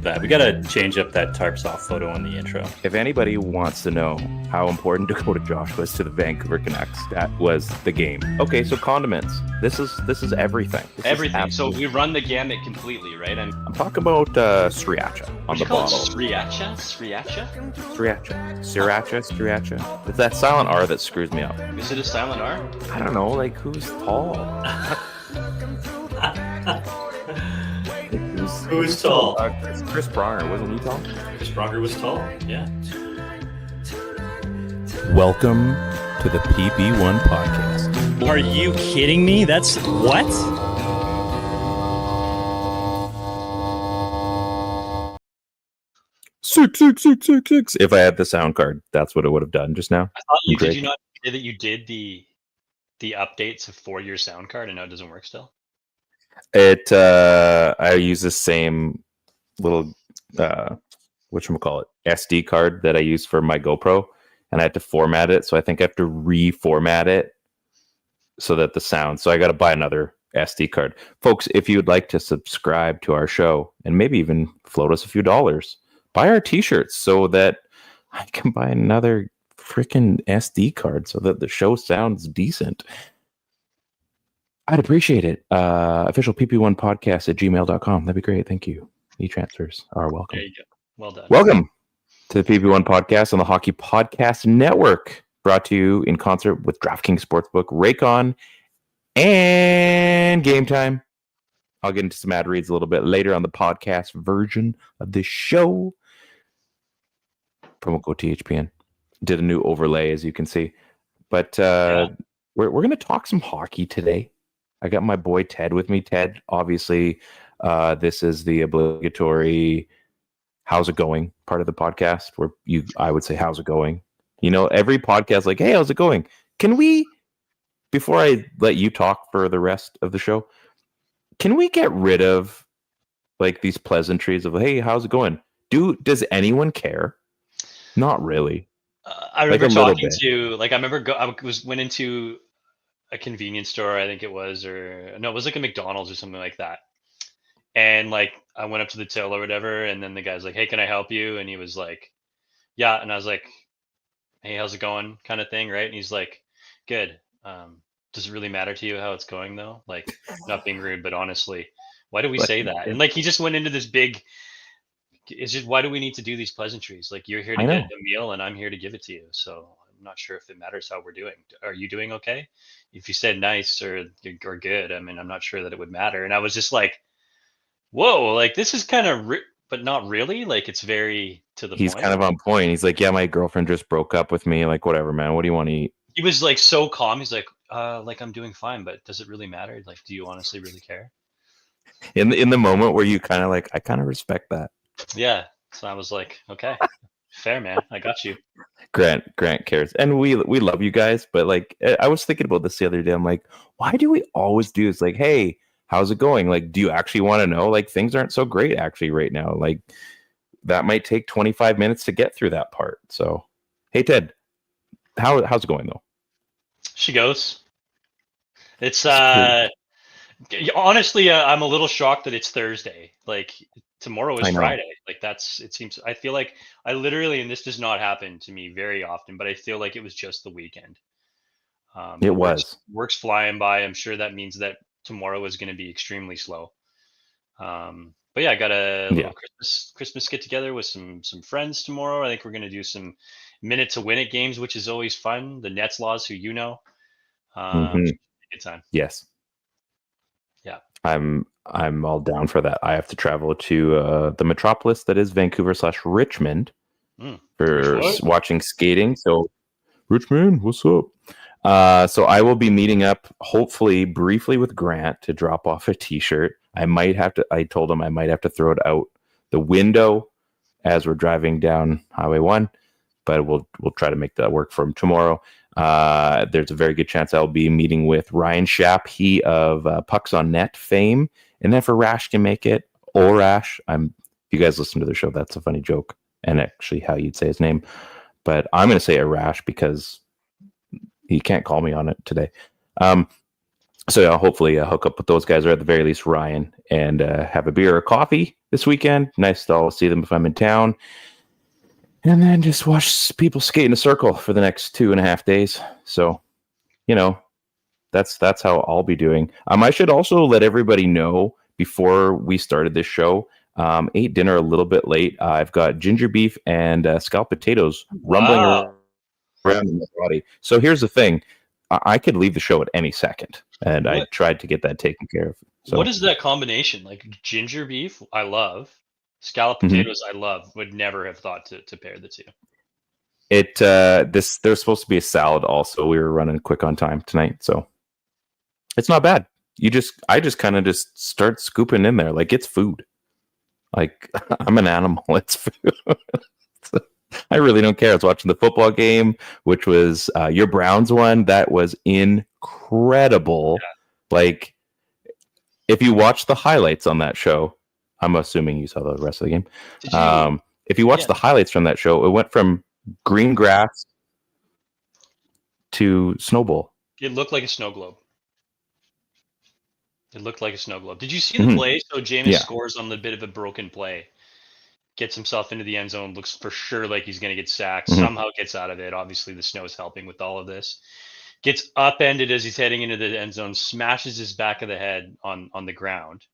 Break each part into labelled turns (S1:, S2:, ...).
S1: that. We gotta change up that tarps off photo in the intro.
S2: If anybody wants to know how important Dakota Josh was to the Vancouver Canucks, that was the game. Okay, so condiments. This is everything.
S3: Everything. So we run the gamut completely, right?
S2: I'm talking about sriracha on the bottle.
S3: Sriracha?
S2: Sriracha. It's that silent R that screws me up.
S3: Is it a silent R?
S2: I don't know. Like, who's tall?
S1: Who's tall?
S2: Chris Pronger, wasn't he tall?
S1: Chris Pronger was tall. Yeah.
S2: Welcome to the PP1 Podcast.
S1: Are you kidding me? That's what?
S2: Six. If I had the sound card, that's what it would have done just now.
S3: I thought you did. You not say that you did the updates for your sound card, and now it doesn't work still?
S2: I use the same little whatchamacallit SD card that I use for my GoPro, and I had to format it, so I think I have to reformat it so that the sound. So I got to buy another SD card. Folks, if you'd like to subscribe to our show and maybe even float us a few dollars, buy our t-shirts so that I can buy another freaking SD card so that the show sounds decent. I'd appreciate it. Official PP1 Podcast at gmail.com. That'd be great. Thank you. E-transfers are welcome.
S3: There you go. Well done.
S2: Welcome to the PP1 Podcast on the Hockey Podcast Network. Brought to you in concert with DraftKings Sportsbook, Raycon, and Game Time. I'll get into some ad reads a little bit later on the podcast version of this show. Promo code THPN. Did a new overlay, as you can see. But we're going to talk some hockey today. I got my boy Ted with me. Ted, obviously, this is the obligatory how's it going part of the podcast where I would say, how's it going? You know, every podcast like, hey, how's it going? Can we, before I let you talk for the rest of the show, can we get rid of like these pleasantries of, hey, how's it going? Does anyone care? Not really.
S3: I remember talking to, like, I went into a convenience store, I think it was, or no, it was like a McDonald's or something like that. And like, I went up to the till or whatever, and then the guy's like, hey, can I help you? And he was like, yeah. And I was like, hey, how's it going? Kind of thing, right? And he's like, good. Does it really matter to you how it's going though? Like, not being rude, but honestly, why do we say that? And like, he just went into this big, it's just, why do we need to do these pleasantries? Like, you're here to get a meal and I'm here to give it to you. So I'm not sure if it matters how we're doing. Are you doing okay? If you said nice or good, I mean, I'm not sure that it would matter. And I was just like, whoa, like this is kind of, but not really. Like, it's very to the point.
S2: He's kind of on point. He's like, yeah, my girlfriend just broke up with me. Like, whatever, man. What do you want to eat?
S3: He was like so calm. He's like I'm doing fine, but does it really matter? Like, do you honestly really care?
S2: In the moment where you kind of like, I kind of respect that.
S3: Yeah. So I was like, okay, fair, man. I got you.
S2: Grant cares. And we love you guys. But like, I was thinking about this the other day. I'm like, why do we always do this? Like, hey, how's it going? Like, do you actually want to know? Like, things aren't so great actually right now. Like, that might take 25 minutes to get through that part. So, hey, Ted, how's it going though?
S3: She goes. It's honestly, I'm a little shocked that it's Thursday. Like, tomorrow is Friday. Like, it seems, I feel like I literally, and this does not happen to me very often, but I feel like it was just the weekend.
S2: It was.
S3: Work's flying by. I'm sure that means that tomorrow is going to be extremely slow. But yeah, I got a little Christmas get together with some friends tomorrow. I think we're going to do some minute to win it games, which is always fun. The Nets laws, who you know. Good time.
S2: Yes.
S3: Yeah.
S2: I'm all down for that. I have to travel to the metropolis that is Vancouver/Richmond for watching skating. So, Richmond, what's up? So I will be meeting up, hopefully, briefly with Grant to drop off a T-shirt. I told him I might have to throw it out the window as we're driving down Highway 1, but we'll try to make that work for him tomorrow. There's a very good chance I'll be meeting with Ryan Schapp, he of Pucks on Net fame. And then if Rash can make it, Rash, if you guys listen to the show, that's a funny joke and actually how you'd say his name. But I'm going to say Rash because he can't call me on it today. So yeah, hopefully hook up with those guys, or at the very least Ryan, and have a beer or coffee this weekend. Nice to all see them if I'm in town. And then just watch people skate in a circle for the next 2.5 days. So, that's how I'll be doing. I should also let everybody know before we started this show, ate dinner a little bit late. I've got ginger beef and scalloped potatoes rumbling around in my body. So here's the thing. I could leave the show at any second, and I tried to get that taken care of. So.
S3: What is that combination? Like ginger beef, I love. Scalloped potatoes, I love. Would never have thought to pair the two.
S2: There's supposed to be a salad also. We were running quick on time tonight, so it's not bad. I just kind of just start scooping in there like it's food. Like I'm an animal. It's food. I really don't care. I was watching the football game, which was your Browns one. That was incredible. Yeah. Like if you watch the highlights on that show, I'm assuming you saw the rest of the game. If you watch the highlights from that show, it went from green grass to snowball.
S3: It looked like a snow globe. Did you see the play? So Jameis scores on the bit of a broken play, gets himself into the end zone, looks for sure like he's going to get sacked, somehow gets out of it. Obviously, the snow is helping with all of this. Gets upended as he's heading into the end zone, smashes his back of the head on the ground.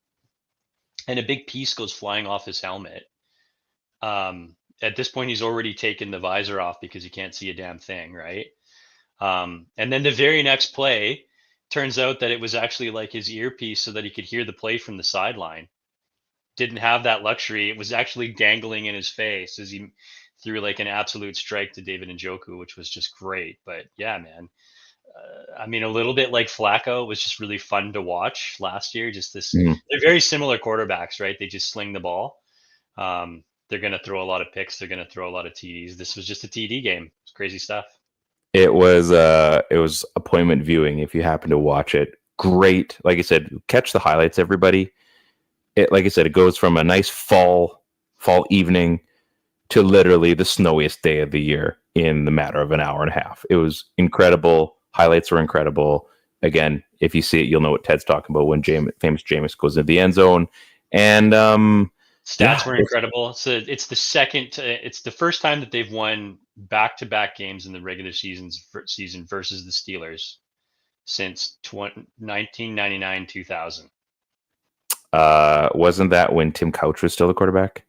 S3: And a big piece goes flying off his helmet. At this point, he's already taken the visor off because he can't see a damn thing, right? And then the very next play, turns out that it was actually like his earpiece so that he could hear the play from the sideline. Didn't have that luxury. It was actually dangling in his face as he threw like an absolute strike to David Njoku, which was just great. But yeah, man. I mean, a little bit like Flacco. It was just really fun to watch last year. Just this, they're very similar quarterbacks, right? They just sling the ball. They're going to throw a lot of picks. They're going to throw a lot of TDs. This was just a TD game. It's crazy stuff.
S2: It was appointment viewing if you happen to watch it. Great. Like I said, catch the highlights, everybody. Like I said, it goes from a nice fall evening to literally the snowiest day of the year in the matter of an hour and a half. It was incredible. Highlights were incredible. Again, if you see it, you'll know what Ted's talking about when famous Jameis goes into the end zone. And
S3: stats were incredible. So it's the first time that they've won back-to-back games in the regular season versus the Steelers since 1999-2000.
S2: Wasn't that when Tim Couch was still the quarterback?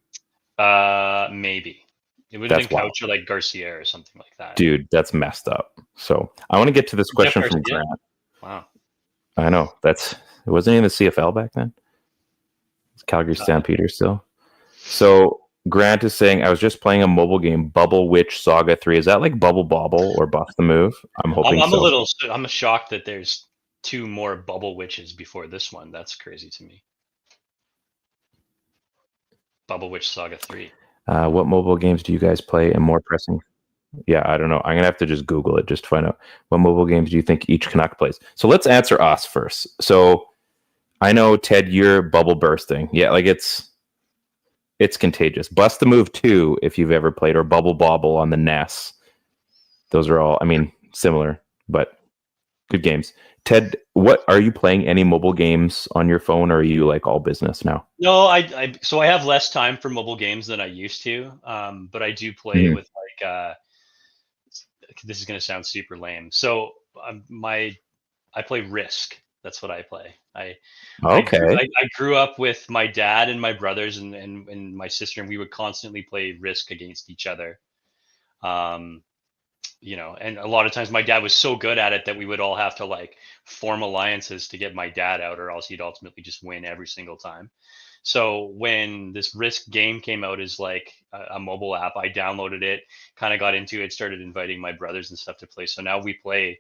S3: Maybe. It would have been Couch or like Garcia or something like that.
S2: Dude, that's messed up. So I want to get to this question from Grant.
S3: Wow.
S2: I know. It wasn't in the CFL back then. It's Calgary Stampeders still. So Grant is saying, I was just playing a mobile game, Bubble Witch Saga 3. Is that like Bubble Bobble or Bust the Move? I'm hoping
S3: I'm shocked that there's 2 more Bubble Witches before this one. That's crazy to me. Bubble Witch Saga 3.
S2: What mobile games do you guys play? And more pressing. Yeah, I don't know. I'm going to have to just Google it just to find out. What mobile games do you think each Canuck plays? So let's answer us first. So I know, Ted, you're bubble bursting. Yeah, like it's contagious. Bust the Move 2, if you've ever played, or Bubble Bobble on the NES. Those are all, similar, but good games. Ted, what are you playing? Any mobile games on your phone, or are you like all business now?
S3: No, so I have less time for mobile games than I used to. But I do play with like this is going to sound super lame. So I play Risk. That's what I play. I grew up with my dad and my brothers and my sister, and we would constantly play Risk against each other. And a lot of times my dad was so good at it that we would all have to like form alliances to get my dad out, or else he'd ultimately just win every single time. So when this Risk game came out as like a mobile app, I downloaded it, kind of got into it, started inviting my brothers and stuff to play. So now we play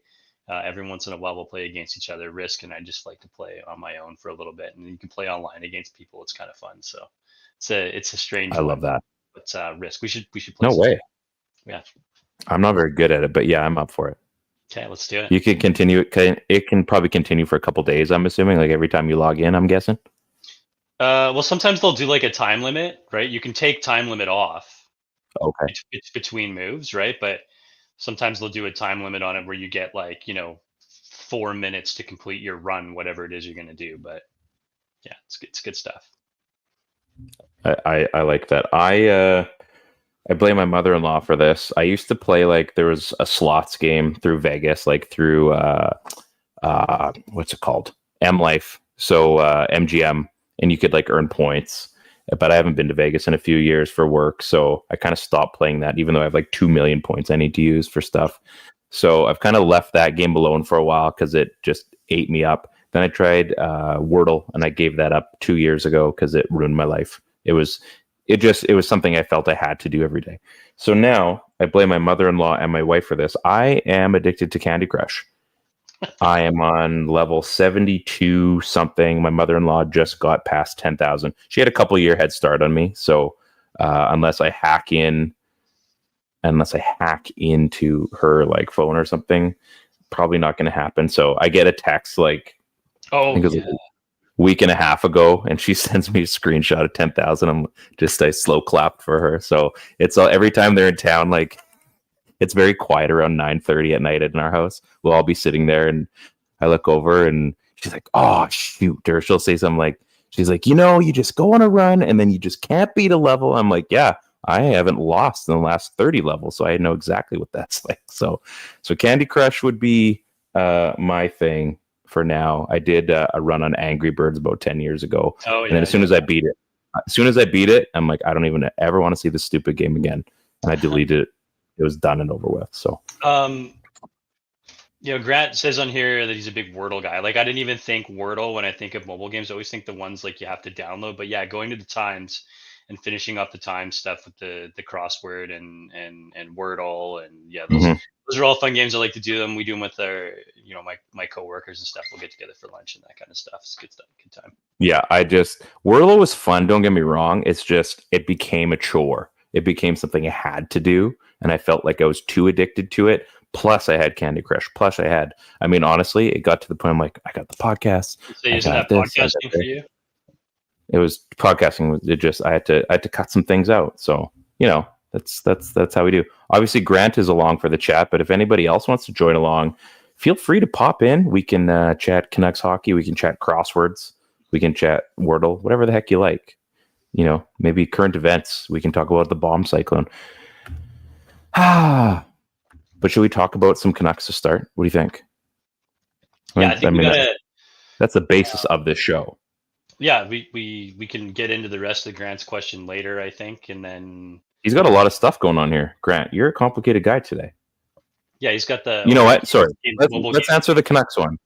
S3: every once in a while, we'll play against each other, Risk, and I just like to play on my own for a little bit. And you can play online against people. It's kind of fun. So it's a strange.
S2: I love that.
S3: But Risk, we should play.
S2: No way.
S3: Yeah.
S2: I'm not very good at it, but yeah, I'm up for it.
S3: Okay, let's do it.
S2: You can continue it. It can probably continue for a couple days, I'm assuming, like every time you log in, I'm guessing.
S3: Well, sometimes they'll do like a time limit, right? You can take time limit off.
S2: Okay.
S3: It's between moves, right? But sometimes they'll do a time limit on it where you get like, 4 minutes to complete your run, whatever it is you're going to do. But yeah, it's good stuff.
S2: I like that. I blame my mother-in-law for this. I used to play, like, there was a slots game through Vegas, like through what's it called? M Life. So MGM, and you could like earn points. But I haven't been to Vegas in a few years for work, so I kind of stopped playing that, even though I have like 2 million points I need to use for stuff. So I've kind of left that game alone for a while because it just ate me up. Then I tried Wordle, and I gave that up 2 years ago because it ruined my life. It was something I felt I had to do every day. So now I blame my mother-in-law and my wife for this. I am addicted to Candy Crush. I am on level 72 something. My mother-in-law just got past 10,000. She had a couple year head start on me. So unless I hack into her like phone or something, probably not going to happen. So I get a text like, I think it was a week and a half ago, and she sends me a screenshot of 10,000. I slow clapped for her. So it's every time they're in town, like, it's very quiet around 9:30 at night in our house. We'll all be sitting there, and I look over, and she's like, "Oh, shoot!" Or she'll say something like, "She's like, you just go on a run, and then you just can't beat a level." I'm like, "Yeah, I haven't lost in the last 30 levels, so I know exactly what that's like." So Candy Crush would be my thing for now. I did a run on Angry Birds about 10 years ago, and then as soon as I beat it, I'm like, I don't even ever want to see this stupid game again, and I deleted it. It was done and over with. So,
S3: Grant says on here that he's a big Wordle guy. Like, I didn't even think Wordle when I think of mobile games. I always think the ones like you have to download. But yeah, going to the Times and finishing off the Times stuff with the crossword and Wordle, and yeah, those are all fun games. I like to do them. We do them with our my coworkers and stuff. We'll get together for lunch and that kind of stuff. It's good stuff, good time.
S2: Yeah, Wordle was fun. Don't get me wrong. It's just it became a chore. It became something I had to do, and I felt like I was too addicted to it. Plus, I had Candy Crush. Plus, honestly, it got to the point I'm like, I got the podcast.
S3: So isn't that podcasting for you?
S2: It was podcasting. I had to cut some things out. So, that's how we do. Obviously, Grant is along for the chat, but if anybody else wants to join along, feel free to pop in. We can chat Canucks hockey. We can chat crosswords. We can chat Wordle, whatever the heck you like. Maybe current events. We can talk about the bomb cyclone. But should we talk about some Canucks to start? What do you think?
S3: Yeah, I think
S2: that's the basis of this show.
S3: Yeah, we can get into the rest of Grant's question later, I think, and then
S2: he's got a lot of stuff going on here. Grant, you're a complicated guy today.
S3: Yeah, he's got the.
S2: You know what? Sorry. Let's answer the Canucks one.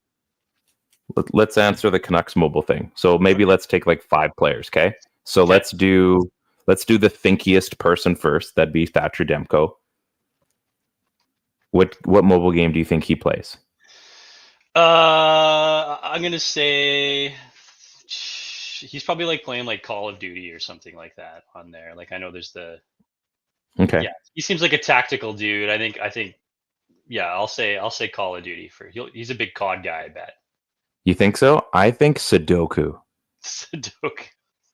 S2: Let's answer the Canucks mobile thing. So maybe let's take like 5 players, okay? So let's do the thinkiest person first. That'd be Thatcher Demko. What mobile game do you think he plays?
S3: I'm gonna say he's probably like playing like Call of Duty or something like that on there. Like I know there's the.
S2: Okay.
S3: Yeah, he seems like a tactical dude. I think. Yeah, I'll say Call of Duty he's a big COD guy, I bet.
S2: You think so? I think Sudoku.
S3: Sudoku.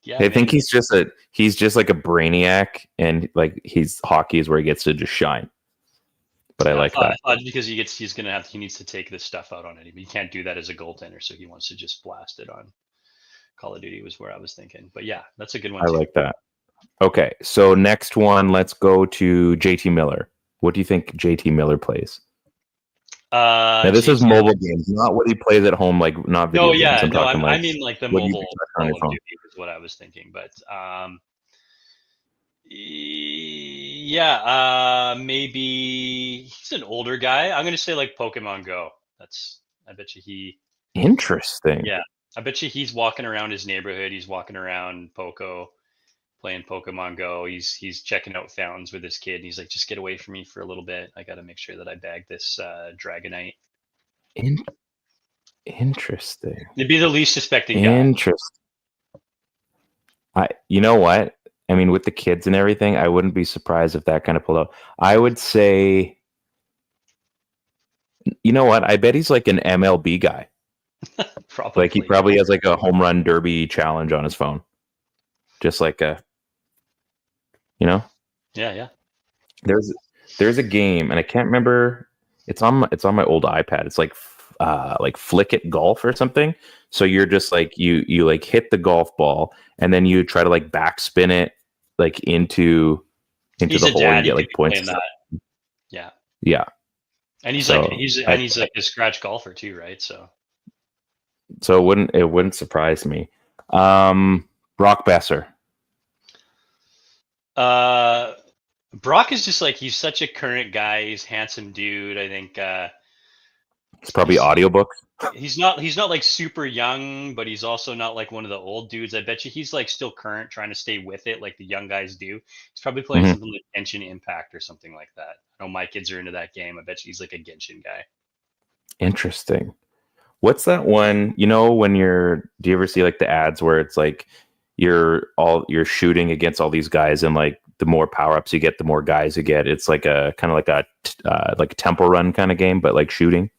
S3: Yeah,
S2: I think he's just like a brainiac, and like hockey is where he gets to just shine. But I like that
S3: because he needs to take this stuff out on it. He can't do that as a goaltender, so he wants to just blast it on Call of Duty. Was where I was thinking. But yeah, that's a good one.
S2: I like that. Okay, so next one, let's go to JT Miller. What do you think JT Miller plays? Now this is mobile games, not what he plays at home, like not video games.
S3: I mean like the mobile Call of Duty is what I was thinking. But maybe he's an older guy. I'm gonna say like Pokemon Go. I bet you he.
S2: Interesting.
S3: Yeah, I bet you he's walking around his neighborhood. He's walking around playing Pokemon Go. He's checking out fountains with his kid. And he's like, just get away from me for a little bit. I got to make sure that I bag this Dragonite.
S2: Interesting.
S3: It'd be the least suspecting guy.
S2: Interesting. You know what? I mean, with the kids and everything, I wouldn't be surprised if that kind of pulled out. I would say, you know what? I bet he's like an MLB guy.
S3: Probably.
S2: Like he probably has like a home run derby challenge on his phone. Just like
S3: Yeah.
S2: There's a game, and I can't remember. It's on my old iPad. It's like like flick it golf or something. So you're just like you like hit the golf ball and then you try to like backspin it like into
S3: He's
S2: the
S3: a
S2: hole
S3: dad.
S2: and
S3: He
S2: get like
S3: could be
S2: points.
S3: playing that. Yeah.
S2: Yeah.
S3: And he's
S2: So,
S3: like he's like a scratch golfer too, right? So
S2: it wouldn't surprise me. Brock Boeser.
S3: Brock is just like, he's such a current guy. He's a handsome dude. I think
S2: It's probably audiobooks.
S3: he's not like super young, but he's also not like one of the old dudes. I bet you he's like still current, trying to stay with it like the young guys do. He's probably playing something like Genshin Impact or something like that. I know my kids are into that game. I bet you he's like a Genshin guy.
S2: Interesting. What's that one? You know, do you ever see like the ads where it's like you're shooting against all these guys, and like the more power ups you get, the more guys you get. It's like a kind of like a temple run kind of game, but like shooting.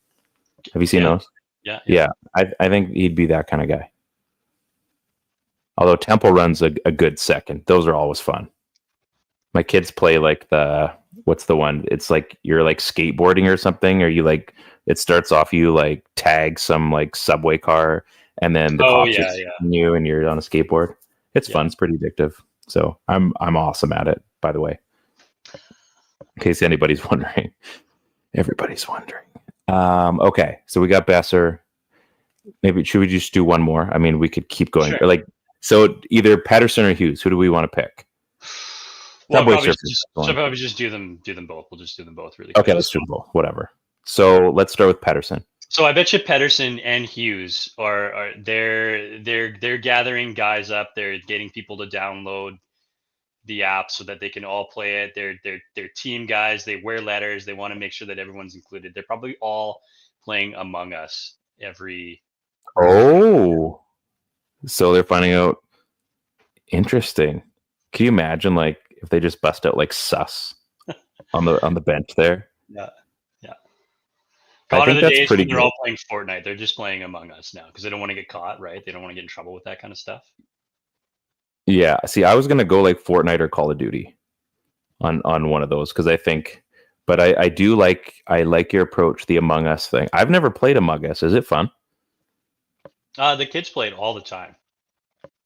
S2: Have you seen those? Yeah. I think he'd be that kind of guy. Although temple run's a good second. Those are always fun. My kids play like what's the one? It's like you're like skateboarding or something, or you like, it starts off you like tag some like subway car, and then the cops are seeing you and you're on a skateboard. It's fun. It's pretty addictive. So I'm awesome at it, by the way. In case anybody's wondering. Everybody's wondering. Okay, so we got Boeser. Maybe should we just do one more? I mean, we could keep going.
S3: Sure.
S2: Or like, so either Pettersson or Hughes. Who do we want to pick?
S3: Well, probably just do them both. We'll just do them both really quick.
S2: Okay, let's do them both. Whatever. So let's start with Pettersson.
S3: So I bet you Pettersson and Hughes are they're gathering guys up. They're getting people to download the app so that they can all play it. They're team guys. They wear letters. They want to make sure that everyone's included. They're probably all playing Among Us every.
S2: Oh, so they're finding out. Interesting. Can you imagine like if they just bust out like sus on the bench there?
S3: Yeah.
S2: I think that's pretty good.
S3: They're all playing Fortnite. They're just playing Among Us now because they don't want to get caught, right? They don't want to get in trouble with that kind of stuff.
S2: Yeah. See, I was gonna go like Fortnite or Call of Duty on one of those because I think, but I do like your approach, the Among Us thing. I've never played Among Us. Is it fun?
S3: The kids play it all the time.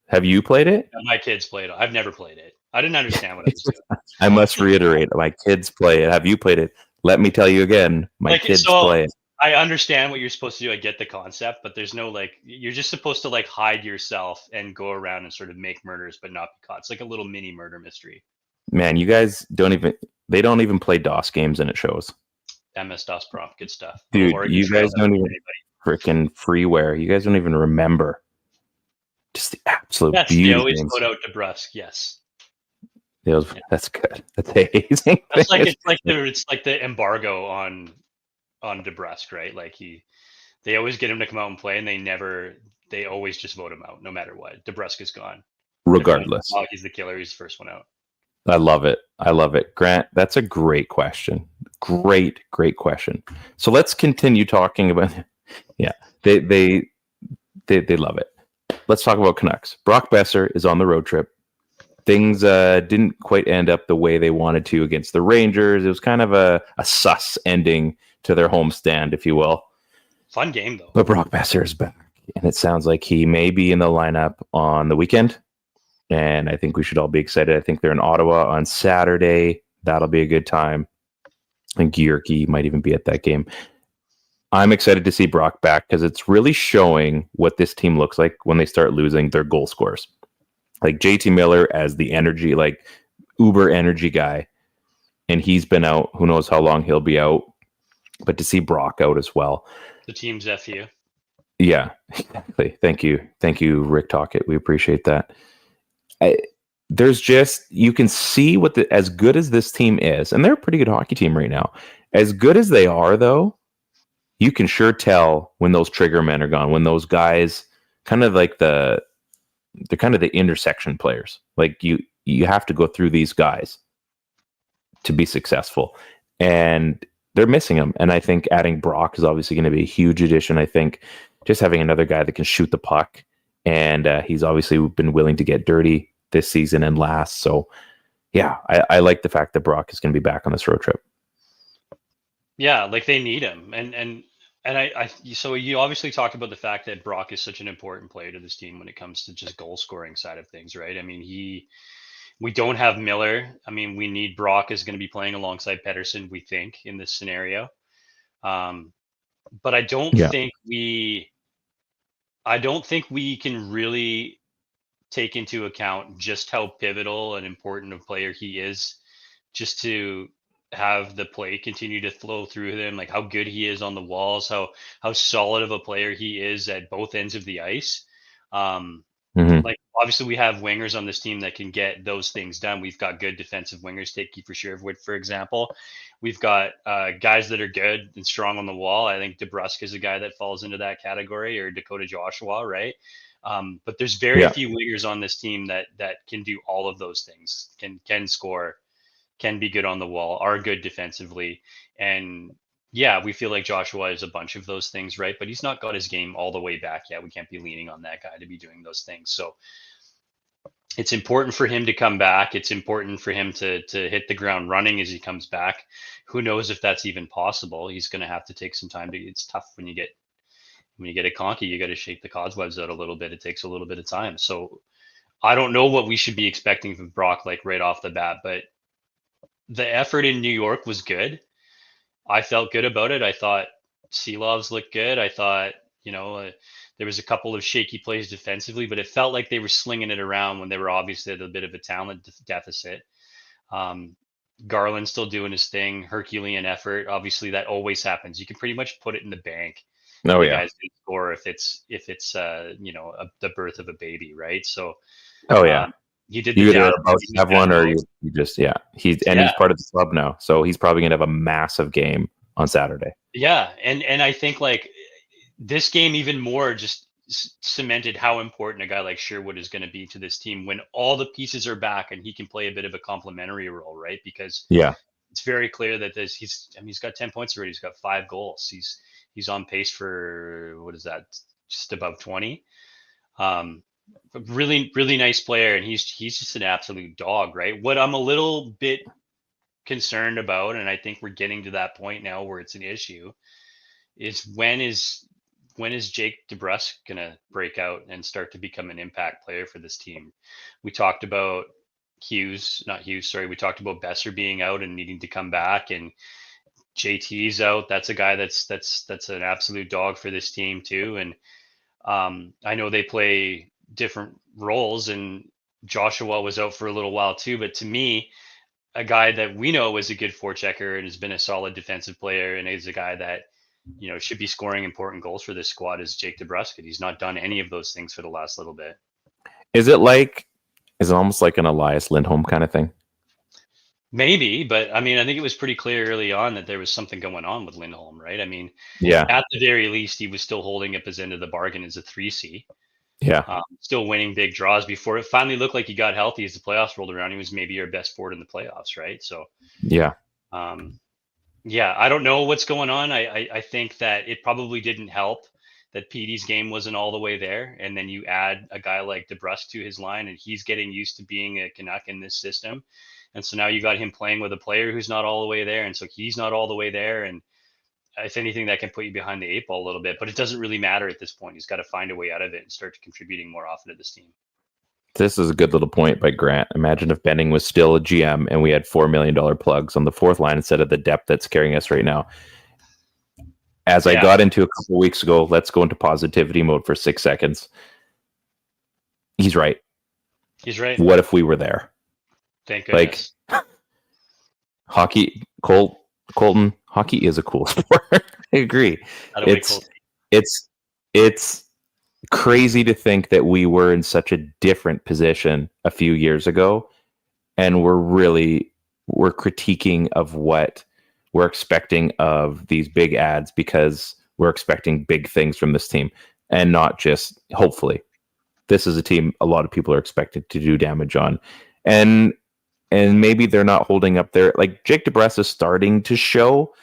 S2: Have you played it?
S3: My kids played it. I've never played it. I didn't understand what it was doing.
S2: I must reiterate, my kids play it. Have you played it? Let me tell you again, my kids play it.
S3: I understand what you're supposed to do. I get the concept, but there's no like, you're just supposed to like hide yourself and go around and sort of make murders, but not be caught. It's like a little mini murder mystery.
S2: Man, you guys don't even play DOS games, and it shows.
S3: MS-DOS prompt, good stuff.
S2: Dude, you guys don't even freaking freeware. You guys don't even remember. Just the absolute beauty.
S3: They always put out DeBrusque, yes.
S2: That's good. That's amazing.
S3: It's like the embargo on DeBrusque, right? Like they always get him to come out and play, and they always just vote him out no matter what. DeBrusque is gone.
S2: Regardless.
S3: He's the killer. He's the first one out.
S2: I love it. Grant, that's a great question. Great question. So let's continue talking about they love it. Let's talk about Canucks. Brock Boeser is on the road trip. Things didn't quite end up the way they wanted to against the Rangers. It was kind of a sus ending to their homestand, if you will.
S3: Fun game, though.
S2: But Brock Boeser is back, and it sounds like he may be in the lineup on the weekend. And I think we should all be excited. I think they're in Ottawa on Saturday. That'll be a good time. And Georgi might even be at that game. I'm excited to see Brock back because it's really showing what this team looks like when they start losing their goal scorers. Like JT Miller as the energy, like uber energy guy. And he's been out. Who knows how long he'll be out. But to see Brock out as well.
S3: The team's FU.
S2: Yeah, exactly. Thank you, Rick Tocchet. We appreciate that. There's just, you can see as good as this team is, and they're a pretty good hockey team right now. As good as they are, though, you can sure tell when those trigger men are gone, when those guys kind of like they're kind of the intersection players. Like you have to go through these guys to be successful, and they're missing them. And I think adding Brock is obviously going to be a huge addition. I think just having another guy that can shoot the puck, and he's obviously been willing to get dirty this season and last. So yeah, I like the fact that Brock is going to be back on this road trip.
S3: Yeah, like they need him. And So you obviously talked about the fact that Brock is such an important player to this team when it comes to just goal scoring side of things, right? I mean, we don't have Miller. I mean, we need Brock is going to be playing alongside Pettersson, we think, in this scenario. But I don't think we can really take into account just how pivotal and important a player he is, just to have the play continue to flow through him, like how good he is on the walls, how solid of a player he is at both ends of the ice. Like obviously we have wingers on this team that can get those things done. We've got good defensive wingers, take Kiefer Sherwood, for example. We've got guys that are good and strong on the wall. I think DeBrusk is a guy that falls into that category, or Dakota Joshua, right? But there's very few wingers on this team that can do all of those things, can score, can be good on the wall, are good defensively. And yeah, we feel like Joshua is a bunch of those things, right? But he's not got his game all the way back yet. We can't be leaning on that guy to be doing those things. So it's important for him to come back. It's important for him to hit the ground running as he comes back. Who knows if that's even possible? He's going to have to take some time it's tough when you get a conky, you got to shake the cobwebs out a little bit. It takes a little bit of time. So I don't know what we should be expecting from Brock, like right off the bat, but the effort in New York was good. I felt good about it. I thought Seelovs looked good. I thought, there was a couple of shaky plays defensively, but it felt like they were slinging it around when they were obviously at a bit of a talent deficit. Garland still doing his thing, Herculean effort. Obviously that always happens. You can pretty much put it in the bank.
S2: Oh yeah.
S3: Guys can score if it's the birth of a baby, right? So he did.
S2: You either about to have one, or you just he's part of the club now, so he's probably gonna have a massive game on Saturday.
S3: Yeah, and I think like this game even more just cemented how important a guy like Sherwood is going to be to this team when all the pieces are back and he can play a bit of a complementary role, right? Because it's very clear that he's got 10 points already. He's got 5 goals. He's on pace for, what is that? Just above 20. Really, really nice player. And he's just an absolute dog, right? What I'm a little bit concerned about, and I think we're getting to that point now where it's an issue, is when is Jake DeBrusk going to break out and start to become an impact player for this team? We talked about we talked about Boeser being out and needing to come back, and JT's out. That's a guy that's an absolute dog for this team too. And I know they play different roles, and Joshua was out for a little while too. But to me, a guy that we know is a good forechecker and has been a solid defensive player and is a guy that should be scoring important goals for this squad is Jake DeBrusk. He's not done any of those things for the last little bit.
S2: Is it almost like an Elias Lindholm kind of thing?
S3: Maybe, but I mean, I think it was pretty clear early on that there was something going on with Lindholm, right? I mean, at the very least, he was still holding up his end of the bargain as a 3C.
S2: Yeah.
S3: Still winning big draws before it finally looked like he got healthy as the playoffs rolled around. He was maybe your best forward in the playoffs, right? So, I don't know what's going on. I think that it probably didn't help that Petey's game wasn't all the way there. And then you add a guy like DeBrusk to his line, and he's getting used to being a Canuck in this system. And so now you got him playing with a player who's not all the way there. And so he's not all the way there. And if anything, that can put you behind the 8 ball a little bit. But it doesn't really matter at this point. He's got to find a way out of it and start contributing more often to this team.
S2: This is a good little point by Grant. Imagine if Benning was still a GM and we had $4 million plugs on the 4th line instead of the depth that's carrying us right now. As I got into a couple weeks ago, let's go into positivity mode for 6 seconds. He's right.
S3: He's right.
S2: What if we were there?
S3: Thank goodness.
S2: Hockey, Colton, hockey is a cool sport. I agree. It's crazy to think that we were in such a different position a few years ago, and we're critiquing of what we're expecting of these big ads because we're expecting big things from this team, and not just hopefully. This is a team a lot of people are expected to do damage on, and maybe they're not holding up there. Like Jake DeBrusk is starting to show.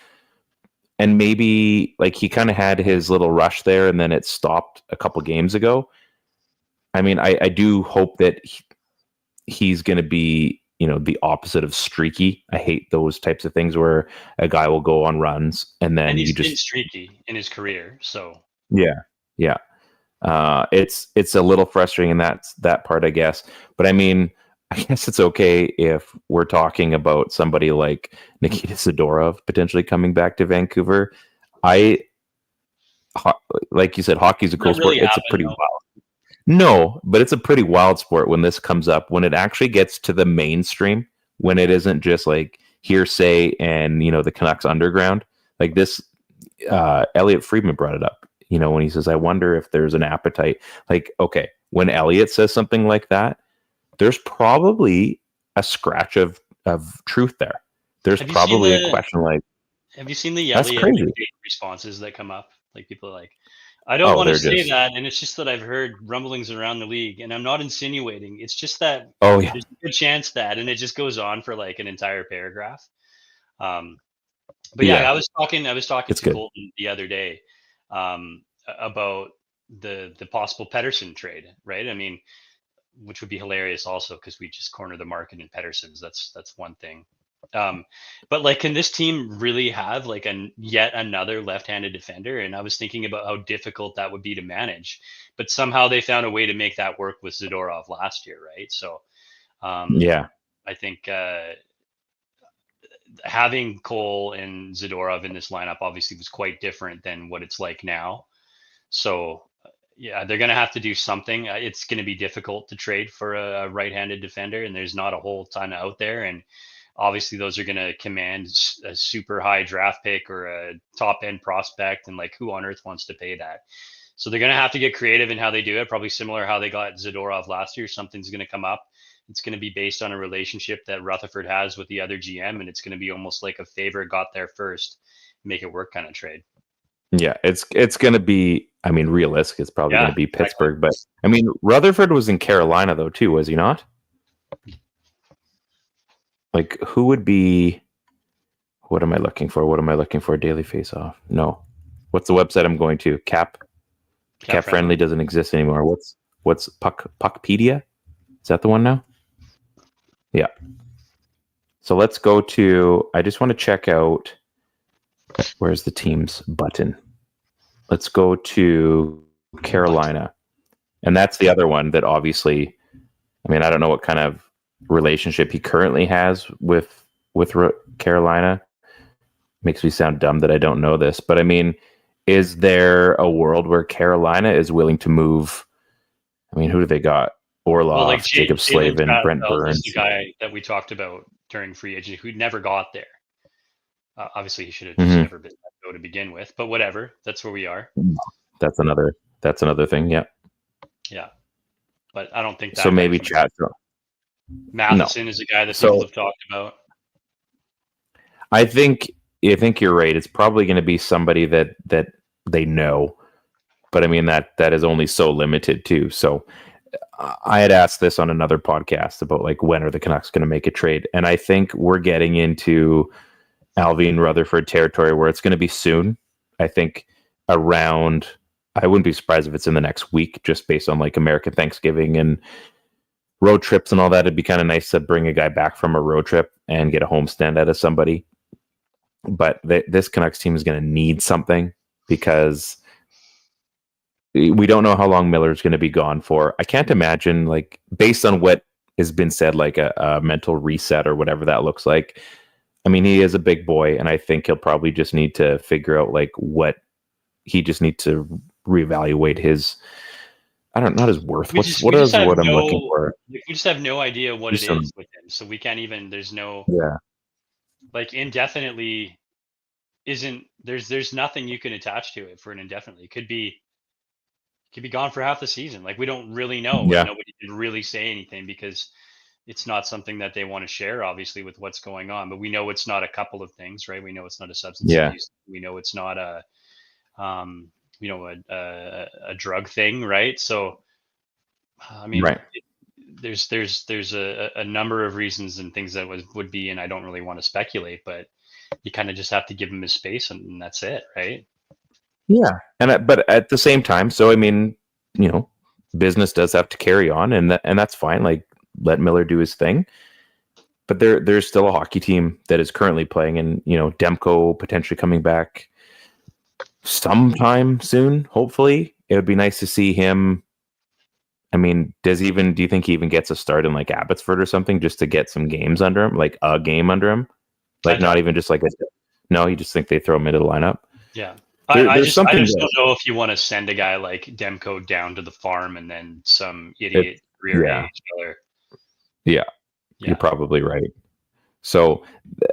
S2: And maybe like he kind of had his little rush there and then it stopped a couple games ago. I mean, I do hope that he's going to be, the opposite of streaky. I hate those types of things where a guy will go on runs and then
S3: And he's
S2: you
S3: been
S2: just
S3: streaky in his career, so
S2: yeah. It's a little frustrating in that part, I guess. But I mean, I guess it's okay if we're talking about somebody like Nikita Zadorov potentially coming back to Vancouver. Like you said, hockey's a cool sport. It's a pretty wild. No, but it's a pretty wild sport when this comes up, when it actually gets to the mainstream, when it isn't just like hearsay and, the Canucks underground. Like this, Elliot Friedman brought it up, when he says, I wonder if there's an appetite. Like, okay, when Elliot says something like that, there's probably a scratch of truth there. There's probably a question like,
S3: have you seen the
S2: that's crazy
S3: responses that come up? Like people are like, I don't want to say that, and it's just that I've heard rumblings around the league, and I'm not insinuating. It's just that there's a good chance that, and it just goes on for like an entire paragraph. But I was talking to Colton the other day about the possible Pettersson trade, right? I mean, which would be hilarious also because we just corner the market in Petterssons. That's one thing. But like, can this team really have like yet another left-handed defender? And I was thinking about how difficult that would be to manage, but somehow they found a way to make that work with Zadorov last year, right? So, I think having Cole and Zadorov in this lineup obviously was quite different than what it's like now. So, yeah, they're going to have to do something. It's going to be difficult to trade for a right-handed defender, and there's not a whole ton out there. And obviously those are going to command a super high draft pick or a top end prospect. And like, who on earth wants to pay that? So they're going to have to get creative in how they do it. Probably similar how they got Zadorov last year. Something's going to come up. It's going to be based on a relationship that Rutherford has with the other GM. And it's going to be almost like a favorite got there first, make it work kind of trade.
S2: Yeah, it's going to be, I mean, realistic. It's probably going to be Pittsburgh, but I mean, Rutherford was in Carolina though, too, was he not? Like, who would be? What am I looking for? Daily Face-Off. No, what's the website I'm going to? Cap Friendly doesn't exist anymore. What's Puckpedia? Is that the one now? Yeah. So let's go to. I just want to check out. Where's the teams button? Let's go to Carolina, and that's the other one that obviously. I mean, I don't know what kind of relationship he currently has with Carolina. Makes me sound dumb that I don't know this, but I mean, is there a world where Carolina is willing to move? I mean, who do they got? Orlov, Jacob Slavin, Brent Burns,
S3: the guy that we talked about during free agency who never got there. Obviously, he should have just never been let go to begin with, but whatever. That's where we are.
S2: That's another thing. Yeah.
S3: Yeah, but I don't think that.
S2: So maybe chat.
S3: Matheson is a guy that people have talked about.
S2: I think you're right. It's probably going to be somebody that they know, but I mean that is only so limited too. So I had asked this on another podcast about like when are the Canucks going to make a trade, and I think we're getting into Alvin Rutherford territory where it's going to be soon. I think around. I wouldn't be surprised if it's in the next week, just based on like American Thanksgiving and road trips and all that. It'd be kind of nice to bring a guy back from a road trip and get a homestand out of somebody. But this Canucks team is going to need something because we don't know how long Miller's going to be gone for. I can't imagine, like, based on what has been said, like a mental reset or whatever that looks like. I mean, he is a big boy, and I think he'll probably just need to figure out like what he just needs to reevaluate his. Not his worth. What I'm looking for?
S3: We just have no idea what it is with him, so we can't even. There's no.
S2: Yeah.
S3: Like indefinitely, isn't there's nothing you can attach to it for an indefinitely. It could be gone for half the season. Like we don't really know.
S2: Yeah.
S3: Nobody can really say anything because it's not something that they want to share, obviously, with what's going on. But we know it's not a couple of things, right? We know it's not a substance abuse. We know it's not a. A drug thing, right? So, I mean,
S2: right.
S3: There's a number of reasons and things that would be, and I don't really want to speculate, but you kind of just have to give him his space, and that's it, right?
S2: Yeah, but at the same time, so I mean, business does have to carry on, and that's fine. Like, let Miller do his thing. but there's still a hockey team that is currently playing, and Demko potentially coming back sometime soon. Hopefully, it would be nice to see him. I mean, do you think he even gets a start in like Abbotsford or something just to get some games under him, like a game under him, like not even just like no? You just think they throw him into the lineup?
S3: Yeah. I just don't know if you want to send a guy like Demko down to the farm and then some idiot rear AHLer.
S2: Yeah, you're probably right. So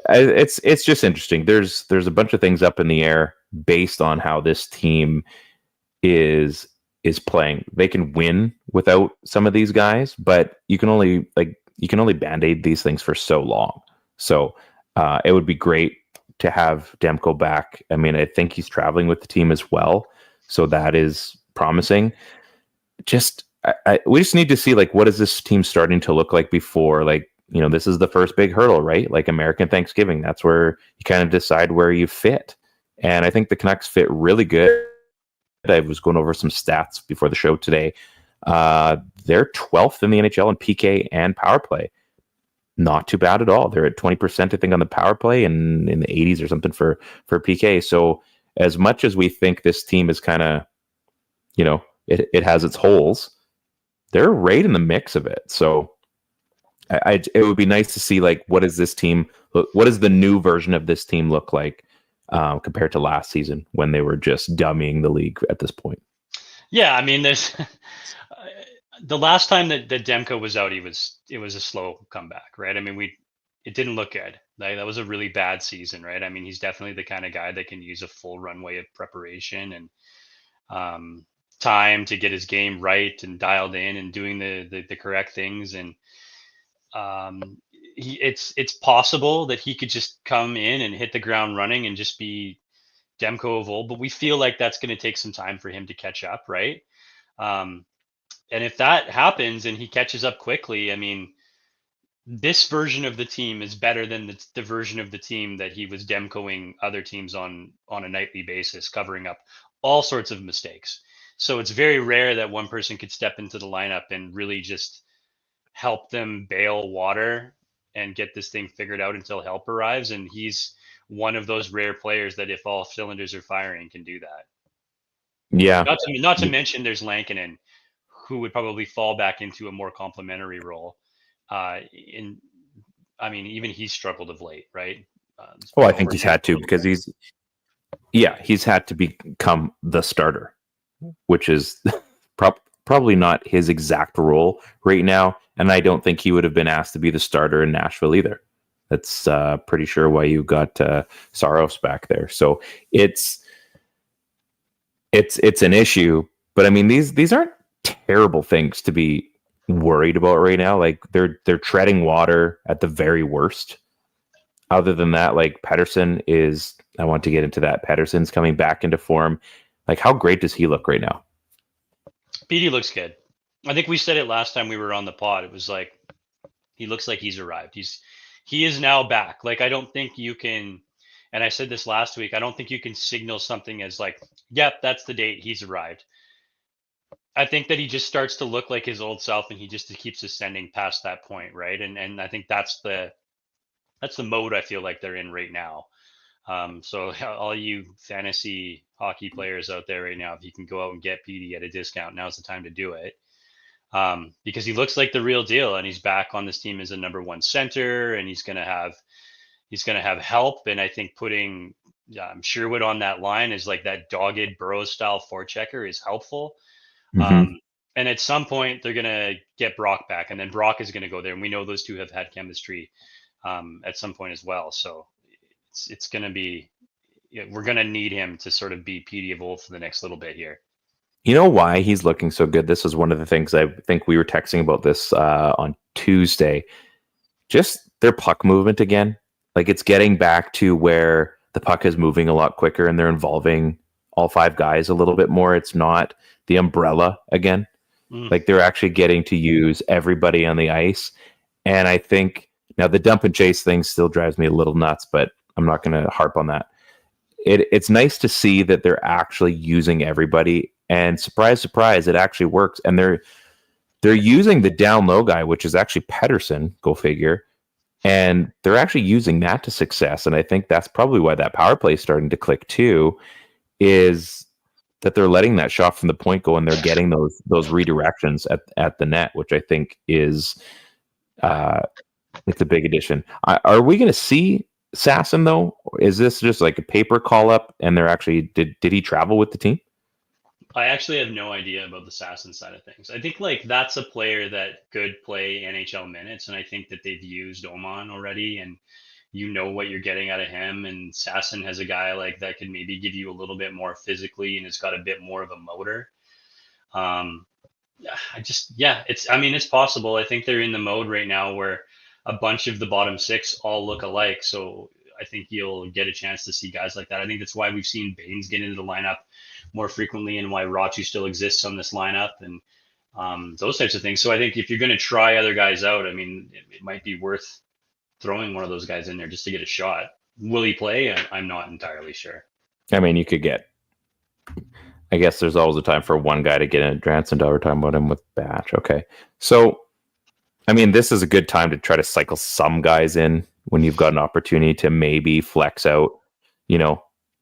S2: it's just interesting. There's a bunch of things up in the air based on how this team is playing. They can win without some of these guys, but you can only band-aid these things for so long. So it would be great to have Demko back. I mean, I think he's traveling with the team as well, so that is promising. We just need to see, like, what is this team starting to look like before, like, this is the first big hurdle, right? Like American Thanksgiving, that's where you kind of decide where you fit. And I think the Canucks fit really good. I was going over some stats before the show today. They're 12th in the NHL in PK and power play. Not too bad at all. They're at 20%, I think, on the power play and in the 80s or something for PK. So as much as we think this team is kind of, it has its holes, they're right in the mix of it. So it would be nice to see, like, what does the new version of this team look like compared to last season when they were just dummying the league at this point.
S3: Yeah, I mean, there's the last time that Demko was out, it was a slow comeback, right? I mean, it didn't look good. That was a really bad season, right? I mean, he's definitely the kind of guy that can use a full runway of preparation and time to get his game right and dialed in and doing the correct things. And it's possible that he could just come in and hit the ground running and just be Demko of old, but we feel like that's going to take some time for him to catch up, right? And if that happens and he catches up quickly, I mean, this version of the team is better than the version of the team that he was Demkoing other teams on a nightly basis, covering up all sorts of mistakes. So it's very rare that one person could step into the lineup and really just help them bail water and get this thing figured out until help arrives. And he's one of those rare players that, if all cylinders are firing, can do that.
S2: Yeah.
S3: Not to mention there's Lankinen, who would probably fall back into a more complementary role. Even he's struggled of late, right?
S2: I think he's had to, because he's had to become the starter, which is probably not his exact role right now. And I don't think he would have been asked to be the starter in Nashville either. That's pretty sure why you got Saros back there. So it's an issue, but I mean, these aren't terrible things to be worried about right now. Like, they're treading water at the very worst. Other than that, like, Pettersson is, I want to get into that. Pettersson's coming back into form. Like, how great does he look right now?
S3: PD looks good. I think we said it last time we were on the pod. It was like, he looks like he's arrived. He is now back. Like, I don't think you can, and I said this last week, I don't think you can signal something as like, yep, that's the date he's arrived. I think that he just starts to look like his old self, and he just keeps ascending past that point, right? And I think that's the mode I feel like they're in right now. So all you fantasy hockey players out there right now, if you can go out and get PD at a discount, now's the time to do it. Because he looks like the real deal, and he's back on this team as a number one center, and he's going to have help. And I think putting Sherwood on that line is like that dogged Burrows style forechecker is helpful. Mm-hmm. And at some point they're going to get Brock back, and then Brock is going to go there. And we know those two have had chemistry at some point as well. So it's going to be, we're going to need him to sort of be PD of old for the next little bit here.
S2: You know why he's looking so good? This is one of the things I think we were texting about this on Tuesday. Just their puck movement again. Like, it's getting back to where the puck is moving a lot quicker, and they're involving all five guys a little bit more. It's not the umbrella again. Like, they're actually getting to use everybody on the ice. And I think now the dump and chase thing still drives me a little nuts, but I'm not going to harp on that. It's nice to see that they're actually using everybody, and surprise, surprise, it actually works. And they're using the down low guy, which is actually Pettersson, go figure, And they're actually using that to success. And I think that's probably why that power play is starting to click too, is that they're letting that shot from the point go and they're getting those redirections at the net, which I think is it's a big addition. Are we going to see Sasson though? Or is this just like a paper call up and they're actually did he travel with the team?
S3: I actually have no idea about the Sasson side of things. I think like that's a player that could play NHL minutes, and I think that they've used Oman already, and you know what you're getting out of him. And Sasson has a guy like that could maybe give you a little bit more physically, and has got a bit more of a motor. It's possible. I think they're in the mode right now where a bunch of the bottom six all look alike. So I think you'll get a chance to see guys like that. I think that's why we've seen Baines get into the lineup more frequently and why Rachu still exists on this lineup and those types of things. So I think if you're going to try other guys out, I mean, it might be worth throwing one of those guys in there just to get a shot. Will he play? I'm not entirely sure.
S2: I mean, you could get, I guess there's always a time for one guy to get in advance, and we're talking about him with Batch. Okay. So, I mean, this is a good time to try to cycle some guys in when you've got an opportunity to maybe flex out,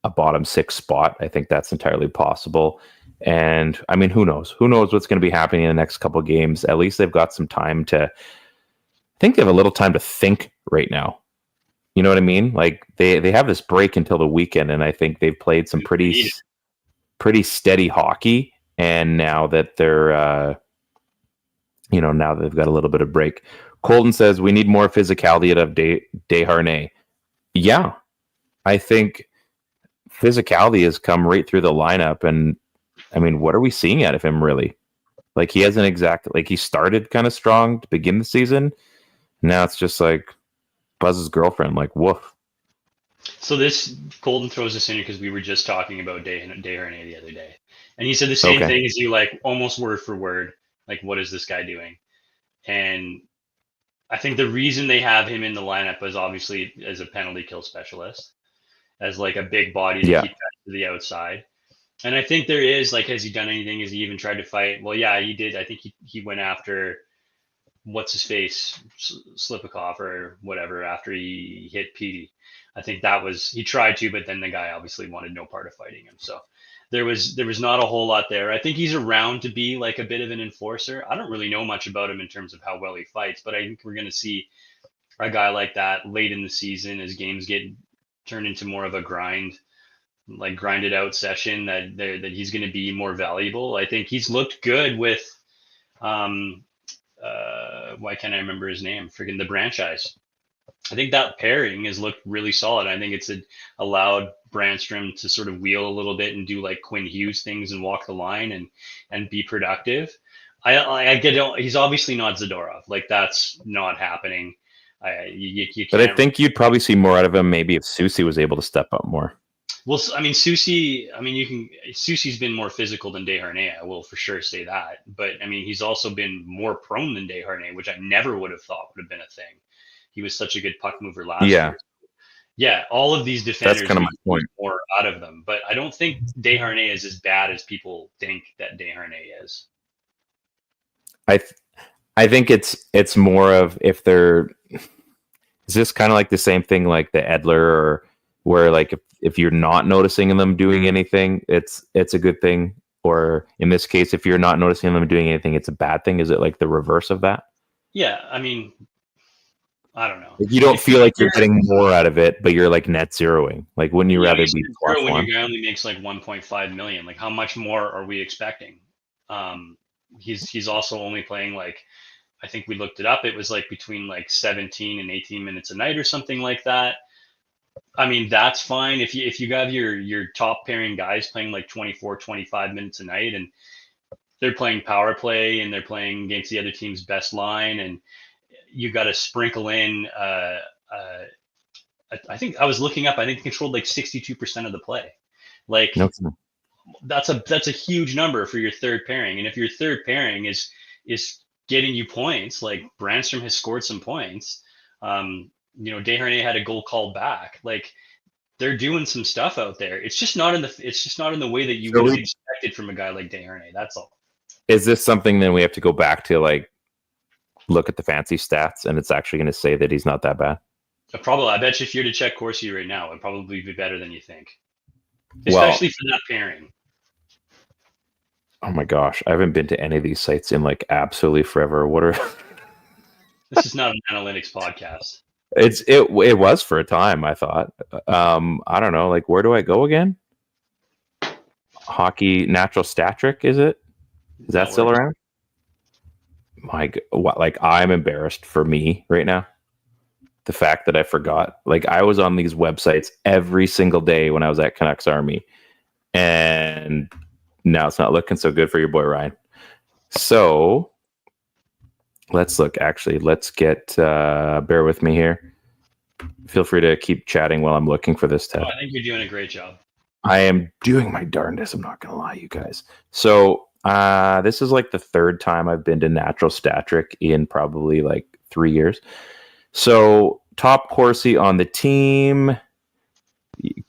S2: a bottom six spot. I think that's entirely possible. And I mean, who knows? Who knows what's going to be happening in the next couple of games? At least they've got some time to, I think they have a little time to think right now. You know what I mean? Like they have this break until the weekend, and I think they've played some pretty steady hockey. And now that they're, now that they've got a little bit of break. Colton says we need more physicality out of Desharnais. Yeah, I think physicality has come right through the lineup, and I mean, what are we seeing out of him really? Like he hasn't he started kind of strong to begin the season. Now it's just like Buzz's girlfriend, like woof.
S3: So this Colton throws us in here because we were just talking about Desharnais the other day, and he said the same thing as you, like almost word for word. Like, what is this guy doing? And I think the reason they have him in the lineup is obviously as a penalty kill specialist, as like a big body to keep that to the outside. And I think there is, like, has he done anything? Has he even tried to fight? Well, yeah, he did. I think he went after, what's his face, Slipikov or whatever, after he hit Petey. I think he tried to, but then the guy obviously wanted no part of fighting him. So there was not a whole lot there. I think he's around to be like a bit of an enforcer. I don't really know much about him in terms of how well he fights, but I think we're going to see a guy like that late in the season as games get turned into more of a grinded out session, that he's going to be more valuable. I think he's looked good with, why can't I remember his name? Friggin' the Branch Eyes. I think that pairing has looked really solid. I think it's allowed Brandstrom to sort of wheel a little bit and do like Quinn Hughes things and walk the line and be productive. I get it. He's obviously not Zadorov. Like that's not happening. You
S2: but I think you'd probably see more out of him maybe if Susie was able to step up more.
S3: Well, I mean, Susie's been more physical than Desharnais. I will for sure say that. But I mean, he's also been more prone than Desharnais, which I never would have thought would have been a thing. He was such a good puck mover last year. Yeah, all of these defenders,
S2: that's kind of my point,
S3: more out of them. But I don't think Desharnais is as bad as people think that Desharnais is.
S2: I think it's more of if they're. Is this kind of like the same thing like the Edler, or where like if you're not noticing them doing anything, it's a good thing, or in this case, if you're not noticing them doing anything, it's a bad thing? Is it like the reverse of that?
S3: Yeah, I mean, I don't know.
S2: Like you don't feel like you're getting more out of it, but you're like net zeroing. Like, wouldn't you rather be plus
S3: when
S2: one?
S3: Your guy only makes like 1.5 million? Like, how much more are we expecting? He's also only playing like, I think we looked it up. It was like between like 17 and 18 minutes a night or something like that. I mean, that's fine. If you have your top pairing guys playing like 24, 25 minutes a night, and they're playing power play and they're playing against the other team's best line, and you got to sprinkle in. I think I was looking up. I think controlled like 62% of the play. Like that's a huge number for your third pairing. And if your third pairing is getting you points, like Brandstrom has scored some points. Desharnais had a goal called back. Like they're doing some stuff out there. It's just not in the way that you would have expected from a guy like Desharnais. That's all.
S2: Is this something then we have to go back to like look at the fancy stats, and it's actually going to say that he's not that bad.
S3: Probably. I bet you if you were to check Corsi right now, it'd probably be better than you think. Especially for that pairing.
S2: Oh my gosh. I haven't been to any of these sites in like absolutely forever. What are...
S3: This is not an analytics podcast.
S2: It was for a time, I thought. I don't know. Like, where do I go again? Hockey Natural Stat Trick, is it? Is that still around? Like, I'm embarrassed for me right now. The fact that I forgot. Like, I was on these websites every single day when I was at Canucks Army, and now it's not looking so good for your boy Ryan. So let's look. Actually, let's get. Bear with me here. Feel free to keep chatting while I'm looking for this, Ted.
S3: I think you're doing a great job.
S2: I am doing my darndest. I'm not going to lie, you guys. So this is like the third time I've been to Natural Stat Trick in probably like 3 years. So top Corsi on the team.